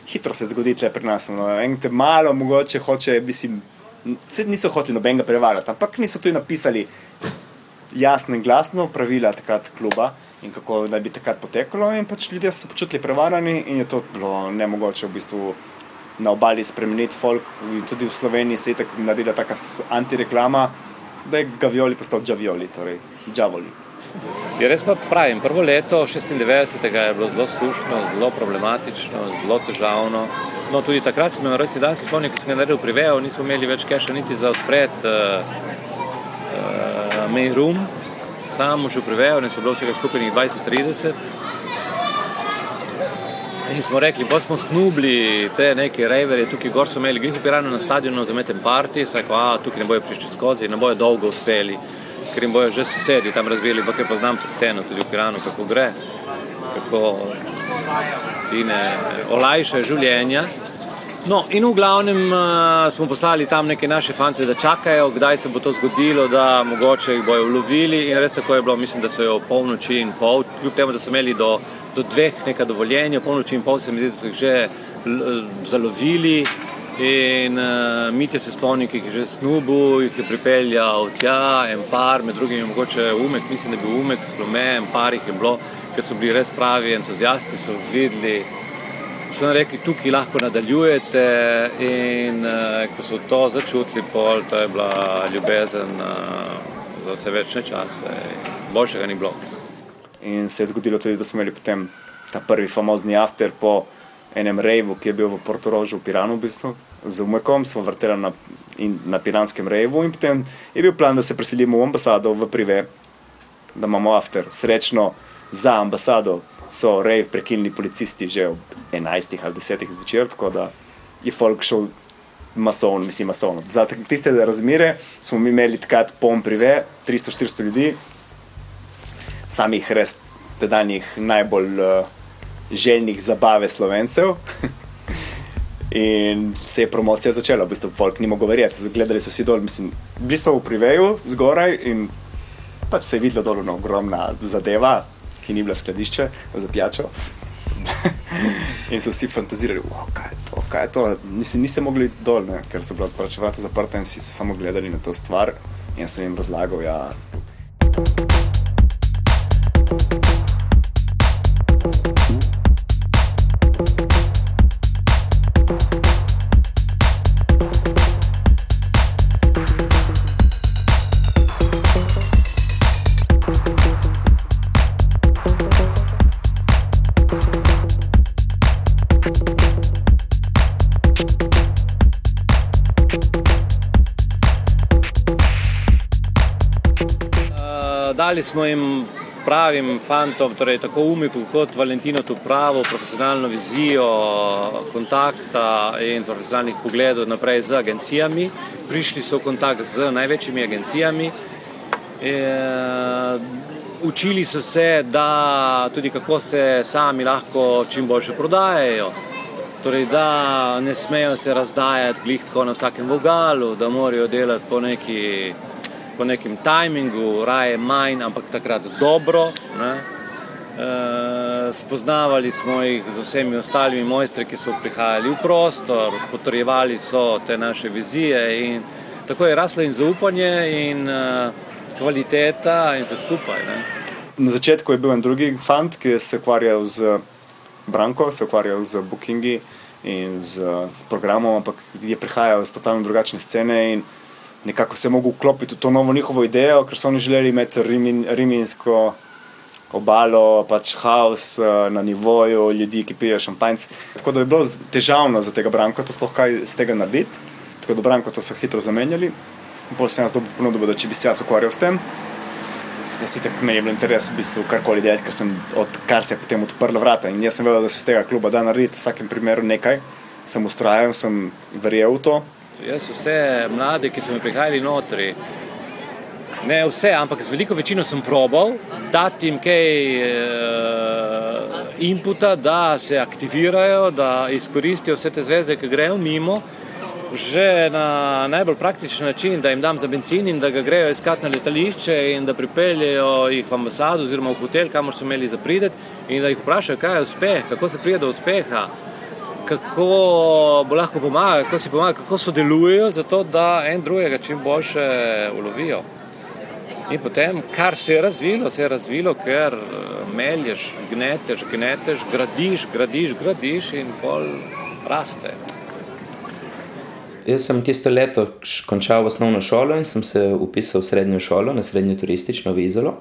hitro se zgodi tle pri nas. No, te malo mogoče hoče, mislim, niso hoteli nobenega prevarati, ampak niso tudi napisali jasno in glasno pravila takrat kluba in kako da bi takrat potekalo in pač ljudje so počutili prevarani in je to bilo nemogoče v bistvu na obali spremeniti folk in tudi v Sloveniji se je tako naredila taka antireklama, da je Gavioli postal Gavioli, torej Džavoli. Je res pa pravim, prvo leto 96. je bilo zelo sušno, zelo problematično, zelo težavno. No, tudi takrat sem imel res dan se spomnim, ko sem ga naredil pri Veo, nismo imeli več keša niti za odpret main room, samo že pri Veo, ne so bilo vsega skupaj 20-30. In smo rekli, pa smo snubili te neke rejverje, tukaj gor so imeli Grifo Pirano na stadionu za meten party, saj tukaj ne bojo prišli skozi, ne bojo dolgo uspeli, ker jim bojo že sosedi tam razbili, pa ker poznam to sceno tudi v Piranu, kako gre, kako ti ne olajšajo življenja. No, in v glavnem smo poslali tam neke naše fante, da čakajo, kdaj se bo to zgodilo, da mogoče jih bojo ulovili in res tako je bilo, mislim, da so jo polnoči in pol, kljub temu, da so imeli do 2 neka dovoljenja, polnoči in pol se mi zdi, da so jih že zalovili in Mitja se spomni, ki jih je že snubil, jih je pripeljal tja, en par, med drugim je mogoče Umek, mislim, da je bil Umek, Slome, en par jih je bilo, ker so bili res pravi entuzijasti, so videli, so rekli, tukaj lahko nadaljujete in ko so to začutili pol, to je bila ljubezen za vse večne čase, boljšega ni bilo. In se je zgodilo tudi, da smo imeli potem ta prvi famozni after po enem rejvu, ki je bil v Portorožu v Piranu v bistvu, z Umekom, smo vrteli na piranskem rejvu in potem je bil plan, da se preselimo v ambasado v Prive, da imamo after. Srečno za ambasado so rejv prekinili policisti že ob 11 ali 10 zvečer, tako da je folk šel masovno. Za tiste razmere smo mi imeli takrat poln Prive, 300-400 ljudi, samih res tedanjih najbolj željnih zabave Slovencev in se je promocija začela, v bistvu folk ni mogel verjeti, gledali so si dol, mislim, bili so v Priveju zgoraj in pač se je videlo dol ogromna zadeva, ki ni bila skladišče za pijačo in so vsi fantazirali, kaj je to, nisi mogli dol, ne? Ker so bila pač vrata zaprta in vsi so samo gledali na to stvar in jaz sem jim razlagal, ja. Dali smo jim pravim fantom, torej tako Umeku kot Valentino, tu pravo profesionalno vizijo kontakta in profesionalnih pogledov naprej z agencijami. Prišli so v kontakt z največjimi agencijami. Učili so se, da tudi kako se sami lahko čim boljše prodajajo. Torej, da ne smejo se razdajati glih tako na vsakem vogalu, da morajo delati po nekem tajmingu, raje manj, ampak takrat dobro. Ne? Spoznavali smo jih z vsemi ostalimi mojstri, ki so prihajali v prostor, potrjevali so te naše vizije in tako je raslo in zaupanje in kvaliteta in vse skupaj. Ne? Na začetku je bil en drugi fant, ki se ukvarjal z Branko, se ukvarjal z bookingi in z programom, ampak je prihajal iz totalno drugačne scene in nekako se je mogel vklopiti v to novo njihovo idejo, ker so oni želeli imeti riminsko obalo, pač haos na nivoju, ljudi, ki pijejo šampanjc. Tako da je bilo težavno za tega Branko to sploh kaj z tega narediti, tako da Branko to so hitro zamenjali. Potem sem jaz dobil ponudbo, da če bi se jaz ukvarjal s tem. Jaz itak meni je bil interes v bistvu karkoli delati, kar se je potem odprlo vrata. In jaz sem vedel, da se z tega kluba da narediti v vsakem primeru nekaj. Sem ustrajal, sem verjel v to. Jaz vse mlade, ki so mi prihajali notri, ne vse, ampak z veliko večino sem probal dati jim kaj inputa, da se aktivirajo, da izkoristijo vse te zvezde, ki grejo mimo, že na najbolj praktičen način, da jim dam za bencin in da ga grejo iskati na letališče in da pripeljejo jih v ambasado oziroma v hotel, kamor so imeli za prideti in da jih vprašajo, kaj je uspeh, kako se pride do uspeha, kako bo lahko pomagajo, kako si pomagajo, kako sodelujejo, zato da en drugega čim boljše ulovijo. In potem, kar se je razvilo, ker melješ, gneteš, gradiš in pol raste. Jaz sem tisto leto končal osnovno šolo in sem se upisal v srednjo šolo, na srednjo turistično v Izolo.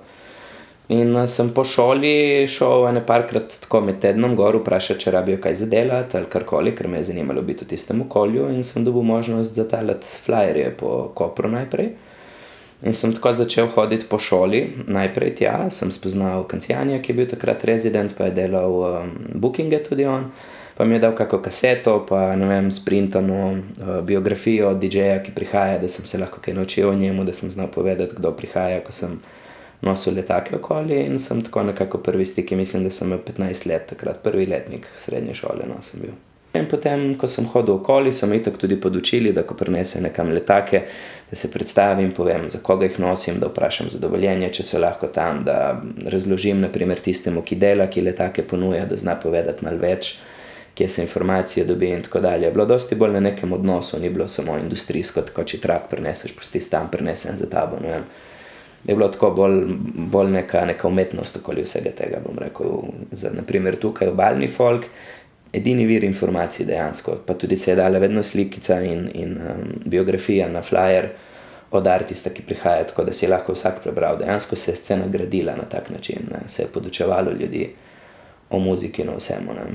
In sem po šoli šel parkrat tako med tednom gor vprašati, če rabijo kaj za delati ali karkoli, ker me je zanimalo biti v tistem okolju in sem dobil možnost zatalati flyerje po Kopru najprej. In sem tako začel hoditi po šoli, najprej tja, sem spoznal Kancijanija, ki je bil takrat rezident, pa je delal bookinge tudi on. Pa mi je dal kako kaseto, pa ne vem, sprintano biografijo DJ-ja, ki prihaja, da sem se lahko kaj naučil o njemu, da sem znal povedati, kdo prihaja, ko sem nosil letake okoli in sem tako nekako prvi stik, mislim, da sem imel 15 let, takrat prvi letnik srednje šole, sem bil. In potem, ko sem hodil okoli, so me itak tudi podučili, da ko prinesem nekam letake, da se predstavim, povem, za koga jih nosim, da vprašam za dovoljenje, če so lahko tam, da razložim naprimer tistemu, ki dela, ki letake ponuja, da zna povedati malo več, kje se informacije dobi in tako dalje. Bilo dosti bolj na nekem odnosu, ni bilo samo industrijsko, tako če trak prineseš, pustiš tam, prinesem za tabo, ne vem. Je bilo tako bolj neka umetnost okoli vsega tega, bom rekel. Za naprimer tukaj obalni folk, edini vir informacij dejansko, pa tudi se je dala vedno slikica in biografija na flyer od artista, ki prihaja, tako da si lahko vsak prebral. Dejansko se je scena gradila na tak način, ne. Se je podučevalo ljudi o muziki in o vsemu, ne.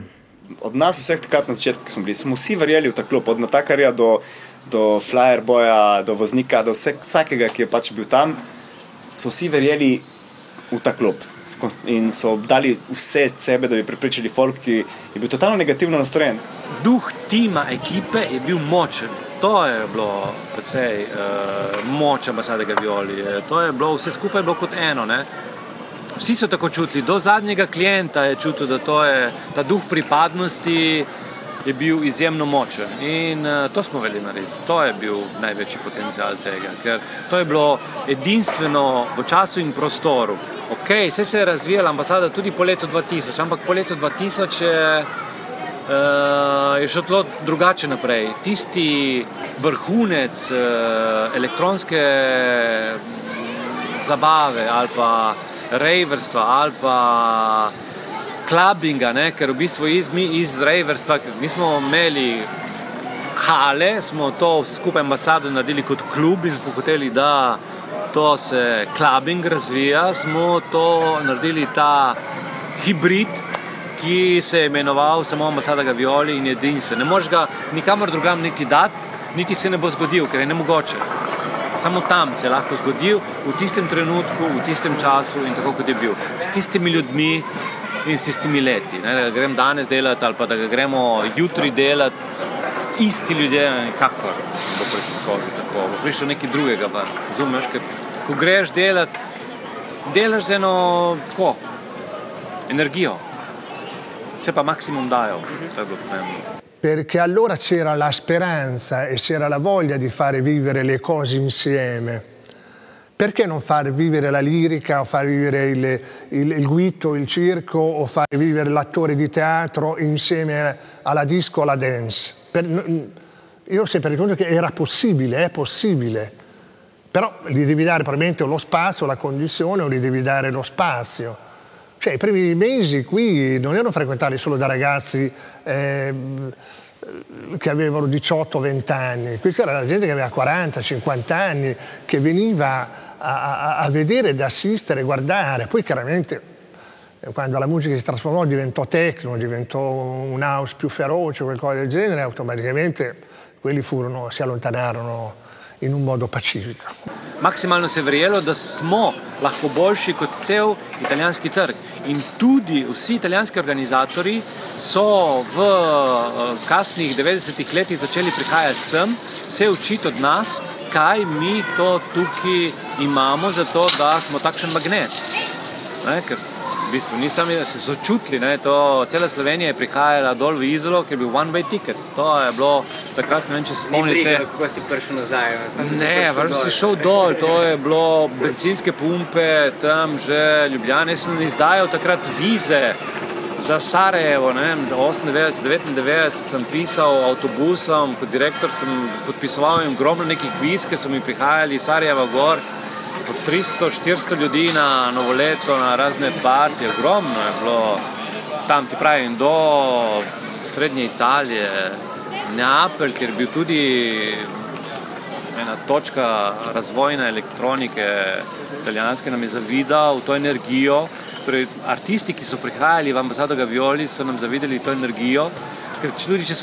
Od nas vseh takrat na začetku, ki smo bili, smo vsi verjeli v ta klub, od natakarja do flyerboja, do voznika, do vsakega, ki je pač bil tam, so vsi verjeli v ta klub in so dali vse sebe, da bi prepričali folk, ki je bil totalno negativno nastrojen. Duh tima, ekipe je bil močen. To je bilo precej moč ambasade Gavioli. To je bilo, vse skupaj je bilo kot eno, ne. Vsi so tako čutili, do zadnjega klienta je čutil, da to je, ta duh pripadnosti je bil izjemno močen in to smo veli narediti. To je bil največji potencial tega, ker to je bilo edinstveno v času in prostoru. Ok, vse se je razvijala ambasada tudi po letu 2000, ampak po letu 2000 je šlo to drugače naprej. Tisti vrhunec elektronske zabave ali pa raverstva ali pa clubbinga, ne, ker v bistvu mi iz raverstva, nismo imeli hale, smo to vse skupaj ambasado naredili kot klub in smo hoteli, da to se clubbing razvija, smo to naredili ta hibrid, ki se je imenoval samo ambasada Gavioli in edinstven. Ne moreš ga nikamor drugam niti dati, niti se ne bo zgodil, ker je nemogoče. Samo tam se je lahko zgodil, v tistem trenutku, v tistem času in tako, kot je bil. S tistimi ljudmi in s tistimi leti. Ne, da ga grem danes delati ali pa da ga gremo jutri delati, isti ljudje, nikakor bo prišel skozi tako, bo prišel nekaj drugega ven. Razumeš, ker ko greš delati, delaš z eno tako, energijo. se pa maksimum dajo. To je bilo pomembno. Perché allora c'era la speranza e c'era la voglia di fare vivere le cose insieme. Perché non far vivere la lirica, o far vivere il guitto, il circo, o far vivere l'attore di teatro insieme alla disco, alla dance? Io ho sempre ritenuto che era possibile, è possibile. Però gli devi dare probabilmente lo spazio, la condizione, o gli devi dare lo spazio. Cioè i primi mesi qui non erano frequentati solo da ragazzi che avevano 18-20 anni, questa era la gente che aveva 40-50 anni, che veniva a vedere, ad assistere, guardare. Poi chiaramente quando la musica si trasformò diventò techno, diventò un house più feroce, qualcosa del genere, automaticamente quelli si allontanarono in un modo pacifico. Maksimalno se je verjelo, da smo lahko boljši kot cel italijanski trg. In tudi vsi italijanski organizatorji so v kasnih 90-ih letih začeli prihajati sem, se učiti od nas, kaj mi to tukaj imamo, zato da smo takšen magnet. Ker v bistvu nisem, se so čutili, cela Slovenija je prihajala dol v Izolo, ker je bil one-way ticket. To je bilo takrat, ne vem, če se spomnite. Ni briga, kako si prišel nazaj. Ne, važno si šel dol, to je bilo bencinske pumpe, tam že Ljubljane. Sem izdajal takrat vize za Sarajevo, ne vem, 98-99 sem pisal avtobusom, kot direktor sem podpisoval jim ogromno nekih viz, ki so mi prihajali iz Sarajeva gor. 300-400 ljudi na novoleto, na razne partije, ogromno je bilo tam, ti pravim, do srednje Italije, Neapelj, kjer je bil tudi ena točka razvojne elektronike italijanske, nam je zavidal to energijo. Torej, artisti, ki so prihajali v ambasado Gavioli, so nam zavidali to energijo, ker tudi če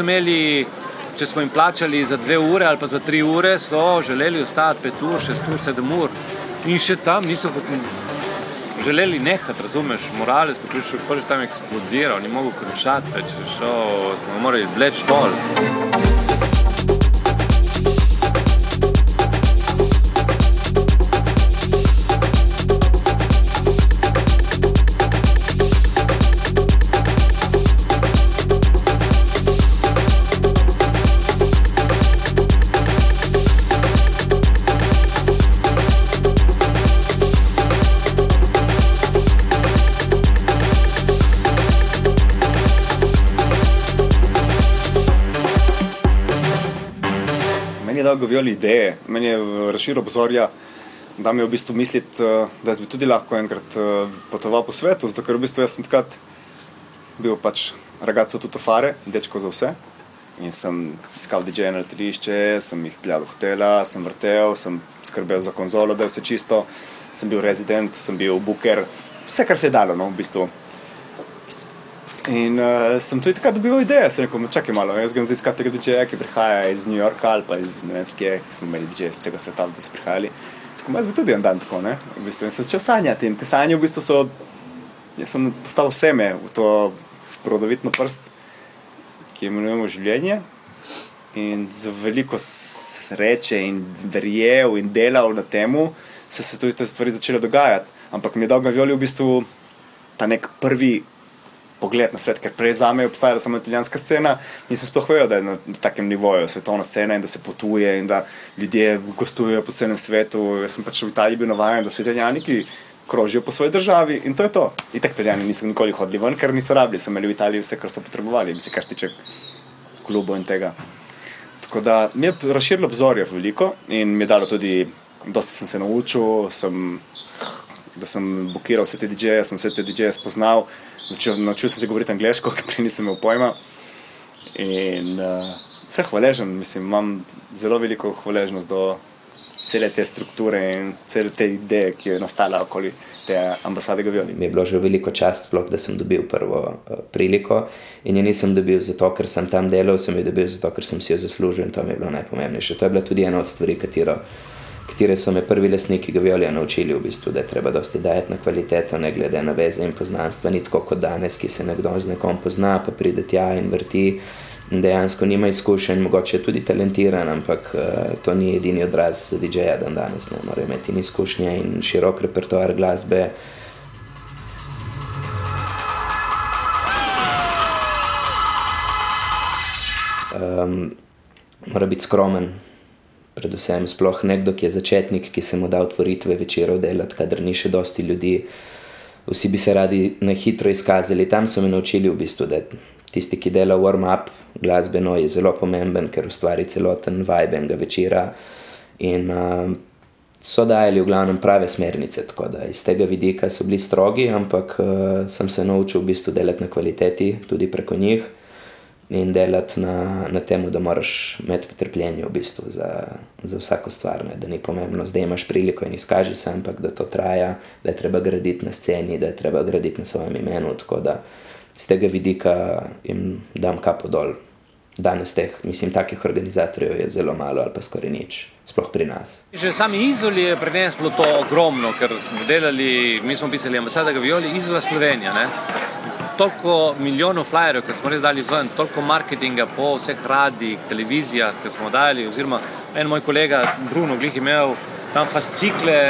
smo jim plačali za 2 ure ali pa za 3 ure, so želeli ostati 5 ur, 6 ur, 7 ur. In še tam niso želeli nehati, razumeš, Morales, ko je tam eksplodiral, ni mogel končati več, smo morali vleči dol. Gavioli ideje, meni je razširil obzorja, da mi je v bistvu misliti, da jaz bi tudi lahko enkrat potoval po svetu, zato ker v bistvu jaz sem takrat bil pač ragazzo tutto fare, dečko za vse, in sem iskal DJ-je na letališče, sem jih peljal do hotela, sem vrtel, sem skrbel za konzolo, da je vse čisto, sem bil rezident, sem bil booker, vse kar se je dalo, no, v bistvu. In sem tudi takrat dobival ideje, sem rekel, čakaj malo, jaz grem zdaj iskati tega DJ-ja, ki prihaja iz New Yorka ali pa iz ne vem skje, ki smo imeli DJ-je z tega sveta, da so prihajali. Jaz bi tudi en dan tako, ne? V bistvu sem začel sanjati in te sanje v bistvu so, jaz sem postavil seme v to prodovitno prst, ki imenujemo življenje, in z veliko sreče in verjel in delal na temu, se tudi te stvari začele dogajati. Ampak mi je dal Gavioli v bistvu ta nek prvi pogled na svet, ker prej zame je obstajala samo italijanska scena in sem sploh vedel, da je na takem nivoju svetovna scena in da se potuje in da ljudje gostujejo po celem svetu. Jaz sem pač v Italiji bil navajen, da so Italijani, ki krožijo po svoji državi in to je to. Itak Italijani niso nikoli hodili ven, ker niso rabili, so imeli v Italiji vse, kar so potrebovali, kar se tiče klubov in tega. Tako da mi je razširilo obzorje veliko in mi je dalo tudi, dosti sem se naučil, da sem bukiral vse te DJ-je, sem vse te DJ-je spoznal. Naučil sem se govoriti angleško, ker prej nisem imel pojma. In vse hvaležen, mislim, imam zelo veliko hvaležnost do cele te strukture in cele te ideje, ki je nastala okoli te ambasade Gavioli. Mi je bilo že veliko čast sploh, da sem dobil prvo priliko in je nisem dobil zato, ker sem tam delal, sem jo dobil zato, ker sem si jo zaslužil in to mi je bilo najpomembnejše. To je bila tudi ena od stvari, katere so me prvi lastniki Gaviolija naučili v bistvu, da je treba dosti dajati na kvaliteto, ne glede na veze in poznanstva, ni tako kot danes, ki se nekdo z nekom pozna, pa pride tja in vrti in dejansko nima izkušenj, mogoče je tudi talentiran, ampak to ni edini odraz za DJ-ja dan danes, ne, mora imeti in izkušnje in širok repertoar glasbe. mora biti skromen, predvsem sploh nekdo, ki je začetnik, ki se mu da otvoritve večerov delati, kadar ni še dosti ljudi. Vsi bi se radi na hitro izkazali. Tam so me naučili v bistvu, da tisti, ki dela warm-up glasbeno, je zelo pomemben, ker ustvari celoten vibe enega večera in so dajali v glavnem prave smernice, tako da iz tega vidika so bili strogi, ampak sem se naučil v bistvu delati na kvaliteti, tudi preko njih in delati na temu, da moraš imeti potrpljenje v bistvu za vsako stvar, ne? Da ni pomembno, zdaj imaš priliko in izkaži se, ampak da to traja, da je treba graditi na sceni, da je treba graditi na svojem imenu, tako da z tega vidika jim dam kapo dol. Danes takih organizatorjev je zelo malo ali pa skoraj nič, sploh pri nas. Že sami Izoli je preneslo to ogromno, ker smo delali, mi smo pisali Ambasada Gavioli, Izola Slovenija, ne? Toliko milijonov flyerjev, ki smo res dali ven, toliko marketinga po vseh radijih, televizijah, ki smo dali, oziroma en moj kolega Bruno glih imel tam fascikle,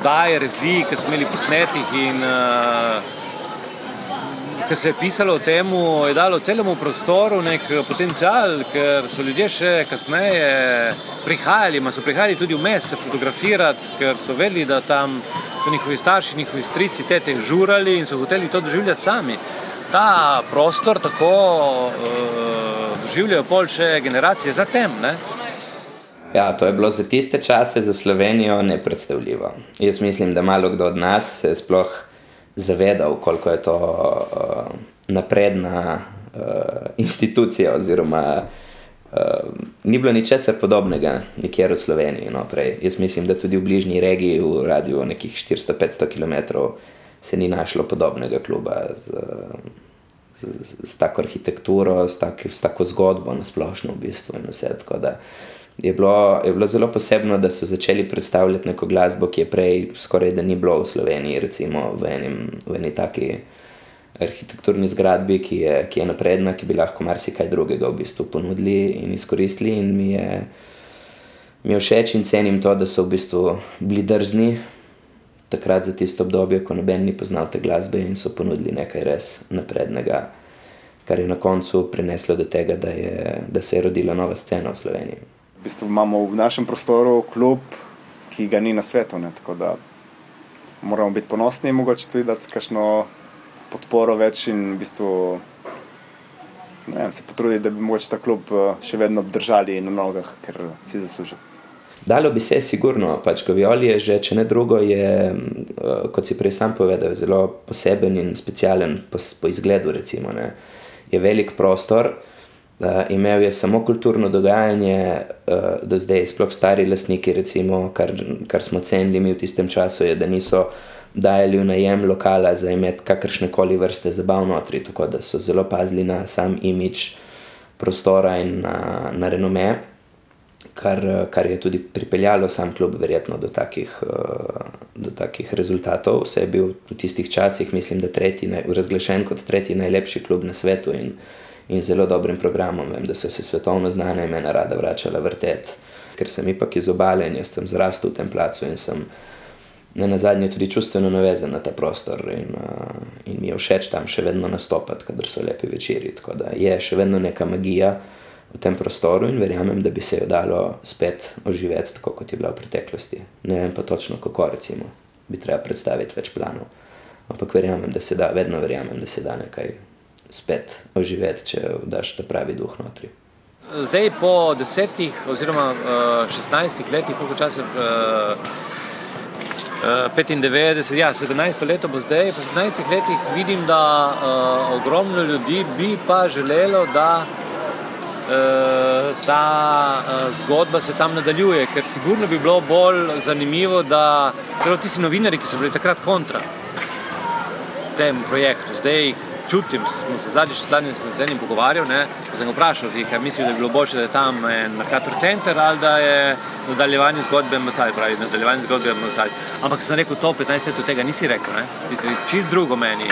daje revij, ki smo imeli posnetih in ki se je pisalo o temu, je dalo celemu prostoru nek potencial, ker so ljudje še kasneje prihajali tudi vmes se fotografirati, ker so vedeli, da tam so njihovi starši, njihovi strici, tete žurali in so hoteli to doživljati sami. Ta prostor tako doživljajo pol še generacije zatem, ne? Ja, to je bilo za tiste čase za Slovenijo nepredstavljivo. Jaz mislim, da malo kdo od nas se sploh zavedal, koliko je to napredna institucija oziroma ni bilo ničesar podobnega nikjer v Sloveniji. No, prej. Jaz mislim, da tudi v bližnji regiji v radiju nekih 400-500 kilometrov se ni našlo podobnega kluba s tako arhitekturo, s tako zgodbo na splošno v bistvu in vse. Tako da je bilo zelo posebno, da so začeli predstavljati neko glasbo, ki je prej skoraj da ni bilo v Sloveniji, recimo v eni taki arhitekturni zgradbi, ki je napredna, ki bi lahko marsikaj drugega v bistvu ponudili in izkoristili in mi je všeč in cenim to, da so v bistvu bili drzni takrat za tisto obdobje, ko noben ni poznal te glasbe in so ponudili nekaj res naprednega, kar je na koncu prineslo do tega, da se je rodila nova scena v Sloveniji. V bistvu imamo v našem prostoru klub, ki ga ni na svetu, ne? Tako da moramo biti ponosni in mogoče tudi dati kakšno podporo več in v bistvu se potruditi, da bi mogoče ta klub še vedno obdržali na nogah, ker si zasluži. Dalo bi se sigurno, pač Gavioli je že, če ne drugo, je, kot si prej sam povedal, zelo poseben in specialen po izgledu, recimo, ne. Je velik prostor, imel je samo kulturno dogajanje, do zdaj sploh stari lastniki, recimo, kar smo cenili mi v tistem času, je, da niso dajali v najem lokala za imeti kakršnekoli vrste zabav notri, tako da so zelo pazili na sam imidž prostora in na renome, kar je tudi pripeljalo sam klub verjetno do takih rezultatov. Vse je bil v tistih časih, mislim, da razglašen kot tretji najlepši klub na svetu in zelo dobrim programom. Vem, da so se svetovno znane imena rada vračala vrtet, ker sem ipak iz obale in jaz sem zrastel v tem placu in sem nenazadnje tudi čustveno navezan na ta prostor in mi je všeč tam še vedno nastopati, kadar so lepi večeri, tako da je še vedno neka magija v tem prostoru in verjamem, da bi se jo dalo spet oživeti, tako kot je bila v preteklosti. Ne vem pa točno kako, recimo, bi treba predstaviti več planov, ampak verjamem, da se da, vedno verjamem, da se da nekaj spet oživeti, če daš ta pravi duh notri. Zdaj po 10 oziroma 16 letih, koliko časa 95, ja, 17 leto bo zdaj, po 17 letih vidim, da ogromno ljudi bi pa želelo, da ta zgodba se tam nadaljuje, ker sigurno bi bilo bolj zanimivo, da celo tisti novinari, ki so bili takrat kontra tem projektu, zdaj jih čutim, smo se zadnjič z enim pogovarjal, ne, sem ga vprašal, kaj mislim, da bi bilo boljše, da je tam en Mercator Center ali da je nadaljevanje zgodbe Ambasade, pravi nadaljevanje zgodbe Ambasade. Ampak sem rekel, to 15 let od tega nisi rekel, ne, ti si čist drugo meni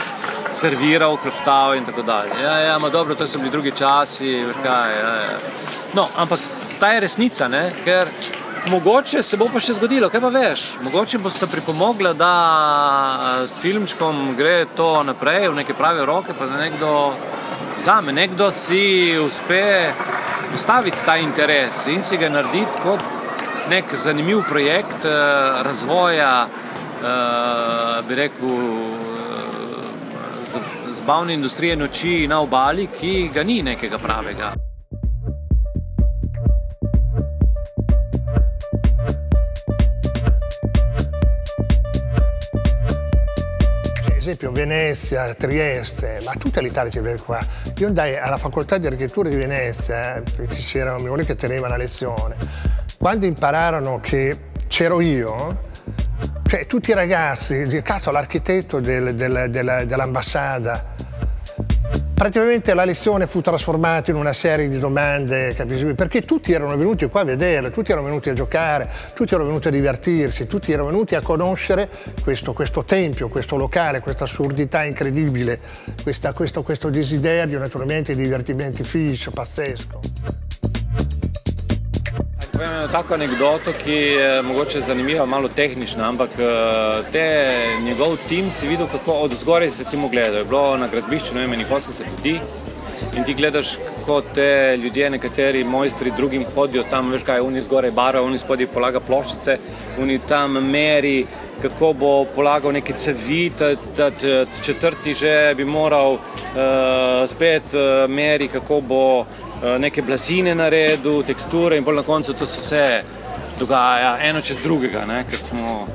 serviral, kloftal in tako dalje. Ja, ma dobro, to so bili drugi časi, veš kaj, ja. No, ampak ta je resnica, ne, ker mogoče se bo pa še zgodilo, kaj pa veš, mogoče boste pripomogla, da s filmčkom gre to naprej v neke prave roke, pa da nekdo zame, nekdo si uspe postaviti ta interes in si ga narediti kot nek zanimiv projekt razvoja, bi rekel, zabavne industrije noči na obali, ki ga ni nekega pravega. Per esempio Venezia, Trieste, ma tutta l'Italia ci viene qua. Io andai alla facoltà di architettura di Venezia, perché c'era un mio amico che teneva la lezione. Quando impararono che c'ero io, cioè tutti i ragazzi, cazzo, l'architetto dell'ambasciata, praticamente la lezione fu trasformata in una serie di domande, capisci? Perché tutti erano venuti qua a vedere, tutti erano venuti a giocare, tutti erano venuti a divertirsi, tutti erano venuti a conoscere questo tempio, questo locale, questa assurdità incredibile, questo desiderio naturalmente di divertimenti fish, pazzesco. Povem eno tako anekdoto, ki je mogoče zanimiva, malo tehnična, ampak njegov tim si videl, kako od zgoraj se recimo gledajo. Je bilo na gradbišču, ne vem, enih 80 ljudi in ti gledaš, kako te ljudje, nekateri mojstri drugim hodijo tam, veš kaj, oni zgoraj barajo, oni spodaj polaga ploščice, oni tam meri, kako bo polagal neke cevi, četrti že bi moral spet meri, kako bo neke blazine naredil, teksture in bolj na koncu to se vse dogaja eno čez drugega, ne? Ker smo,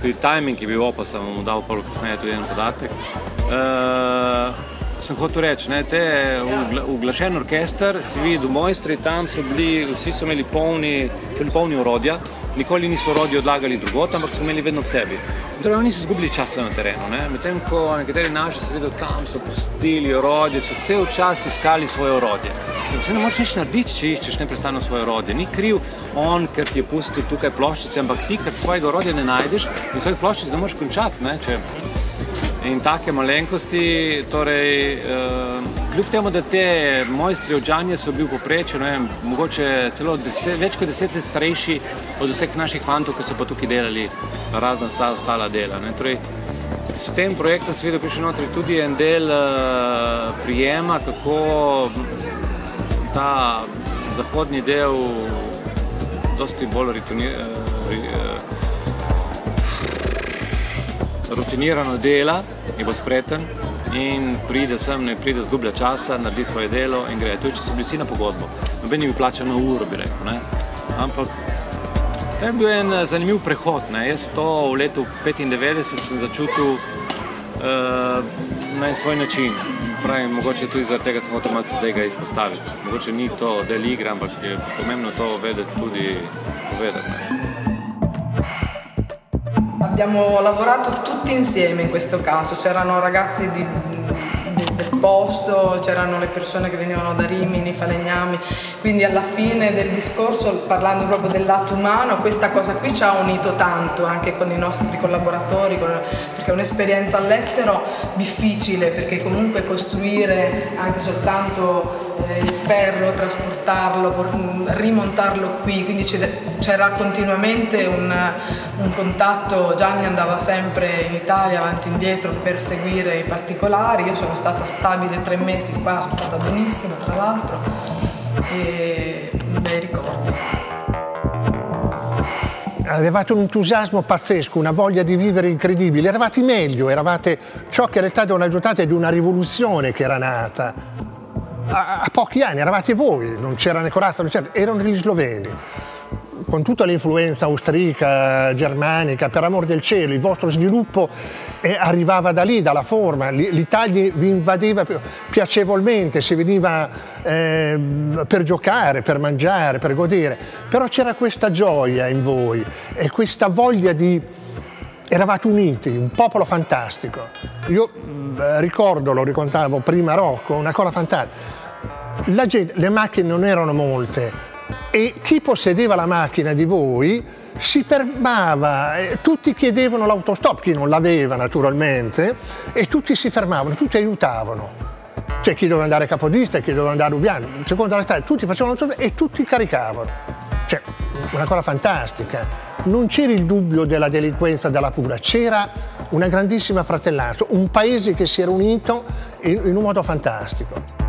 tudi timing je bil opa, sem mu dal pol kasneje tudi en podatek. Sem hotel reči, ne, uglašen orkester, si videl, mojstri tam so bili, vsi so imeli polni orodja, nikoli niso orodje odlagali drugot, ampak so imeli vedno ob sebi. Torej, oni so izgubili časa na terenu, ne? Medtem ko nekateri naši so videli, tam so pustili orodje, so vse včas iskali svoje orodje. Se ne moreš nič narediti, če iščeš neprestano svoje orodje. Ni kriv on, ker ti je pustil tukaj ploščice, ampak ti, ker svojega orodja ne najdeš in svojih ploščic ne moreš končati, ne? In take malenkosti, torej, kljub temu, da te mojstri odžanje so bili v povprečju, ne vem, mogoče celo več kot 10 let starejši od vseh naših fantov, ki so pa tukaj delali razna ostala dela, ne? Torej, s tem projektom seveda prišel notri tudi en del prijema, kako ta zahodni del dosti bolj rutinirano dela, je bolj spreten in pride sem, ne pride, zgublja časa, naredi svoje delo in gre. Tudi če so bili vsi na pogodbo. Noben je bil plačan na uro, bi rekel, ne. Ampak to je bil en zanimiv prehod, ne. Jaz to v letu 95 sem začutil na en svoj način. Pravim, mogoče tudi zaradi tega sem hotel malce tega izpostaviti. Mogoče ni to del igre, ampak je pomembno to vedeti tudi povedati, ne. Abbiamo lavorato tutti insieme in questo caso, c'erano ragazzi del posto, c'erano le persone che venivano da Rimini, Falegnami, quindi alla fine del discorso, parlando proprio del lato umano, questa cosa qui ci ha unito tanto anche con i nostri collaboratori, perché è un'esperienza all'estero difficile, perché comunque costruire anche soltanto il ferro, trasportarlo, rimontarlo qui, quindi c'era continuamente un contatto. Gianni andava sempre in Italia avanti e indietro per seguire i particolari, io sono stata stabile 3 mesi qua, sono stata benissimo tra l'altro e bei ricordi. Avevate un entusiasmo pazzesco, una voglia di vivere incredibile, eravate meglio, eravate ciò che era stata una giornata di una rivoluzione che era nata. A pochi anni eravate voi, non c'era né corazza, erano gli sloveni, con tutta l'influenza austriaca, germanica, per amor del cielo, il vostro sviluppo arrivava da lì, dalla forma, l'Italia vi invadeva piacevolmente, si veniva per giocare, per mangiare, per godere, però c'era questa gioia in voi e questa voglia di... Eravate uniti, un popolo fantastico. Io ricordo, lo raccontavo prima Rocco, una cosa fantastica. La gente, le macchine non erano molte e chi possedeva la macchina di voi si fermava, tutti chiedevano l'autostop, chi non l'aveva naturalmente, e tutti si fermavano, tutti aiutavano. Cioè chi doveva andare a Capodistria, chi doveva andare a Lubiano, secondo la strada, tutti facevano l'autostop e tutti caricavano. Cioè, una cosa fantastica. Non c'era il dubbio della delinquenza, della paura, c'era una grandissima fratellanza, un paese che si era unito in un modo fantastico.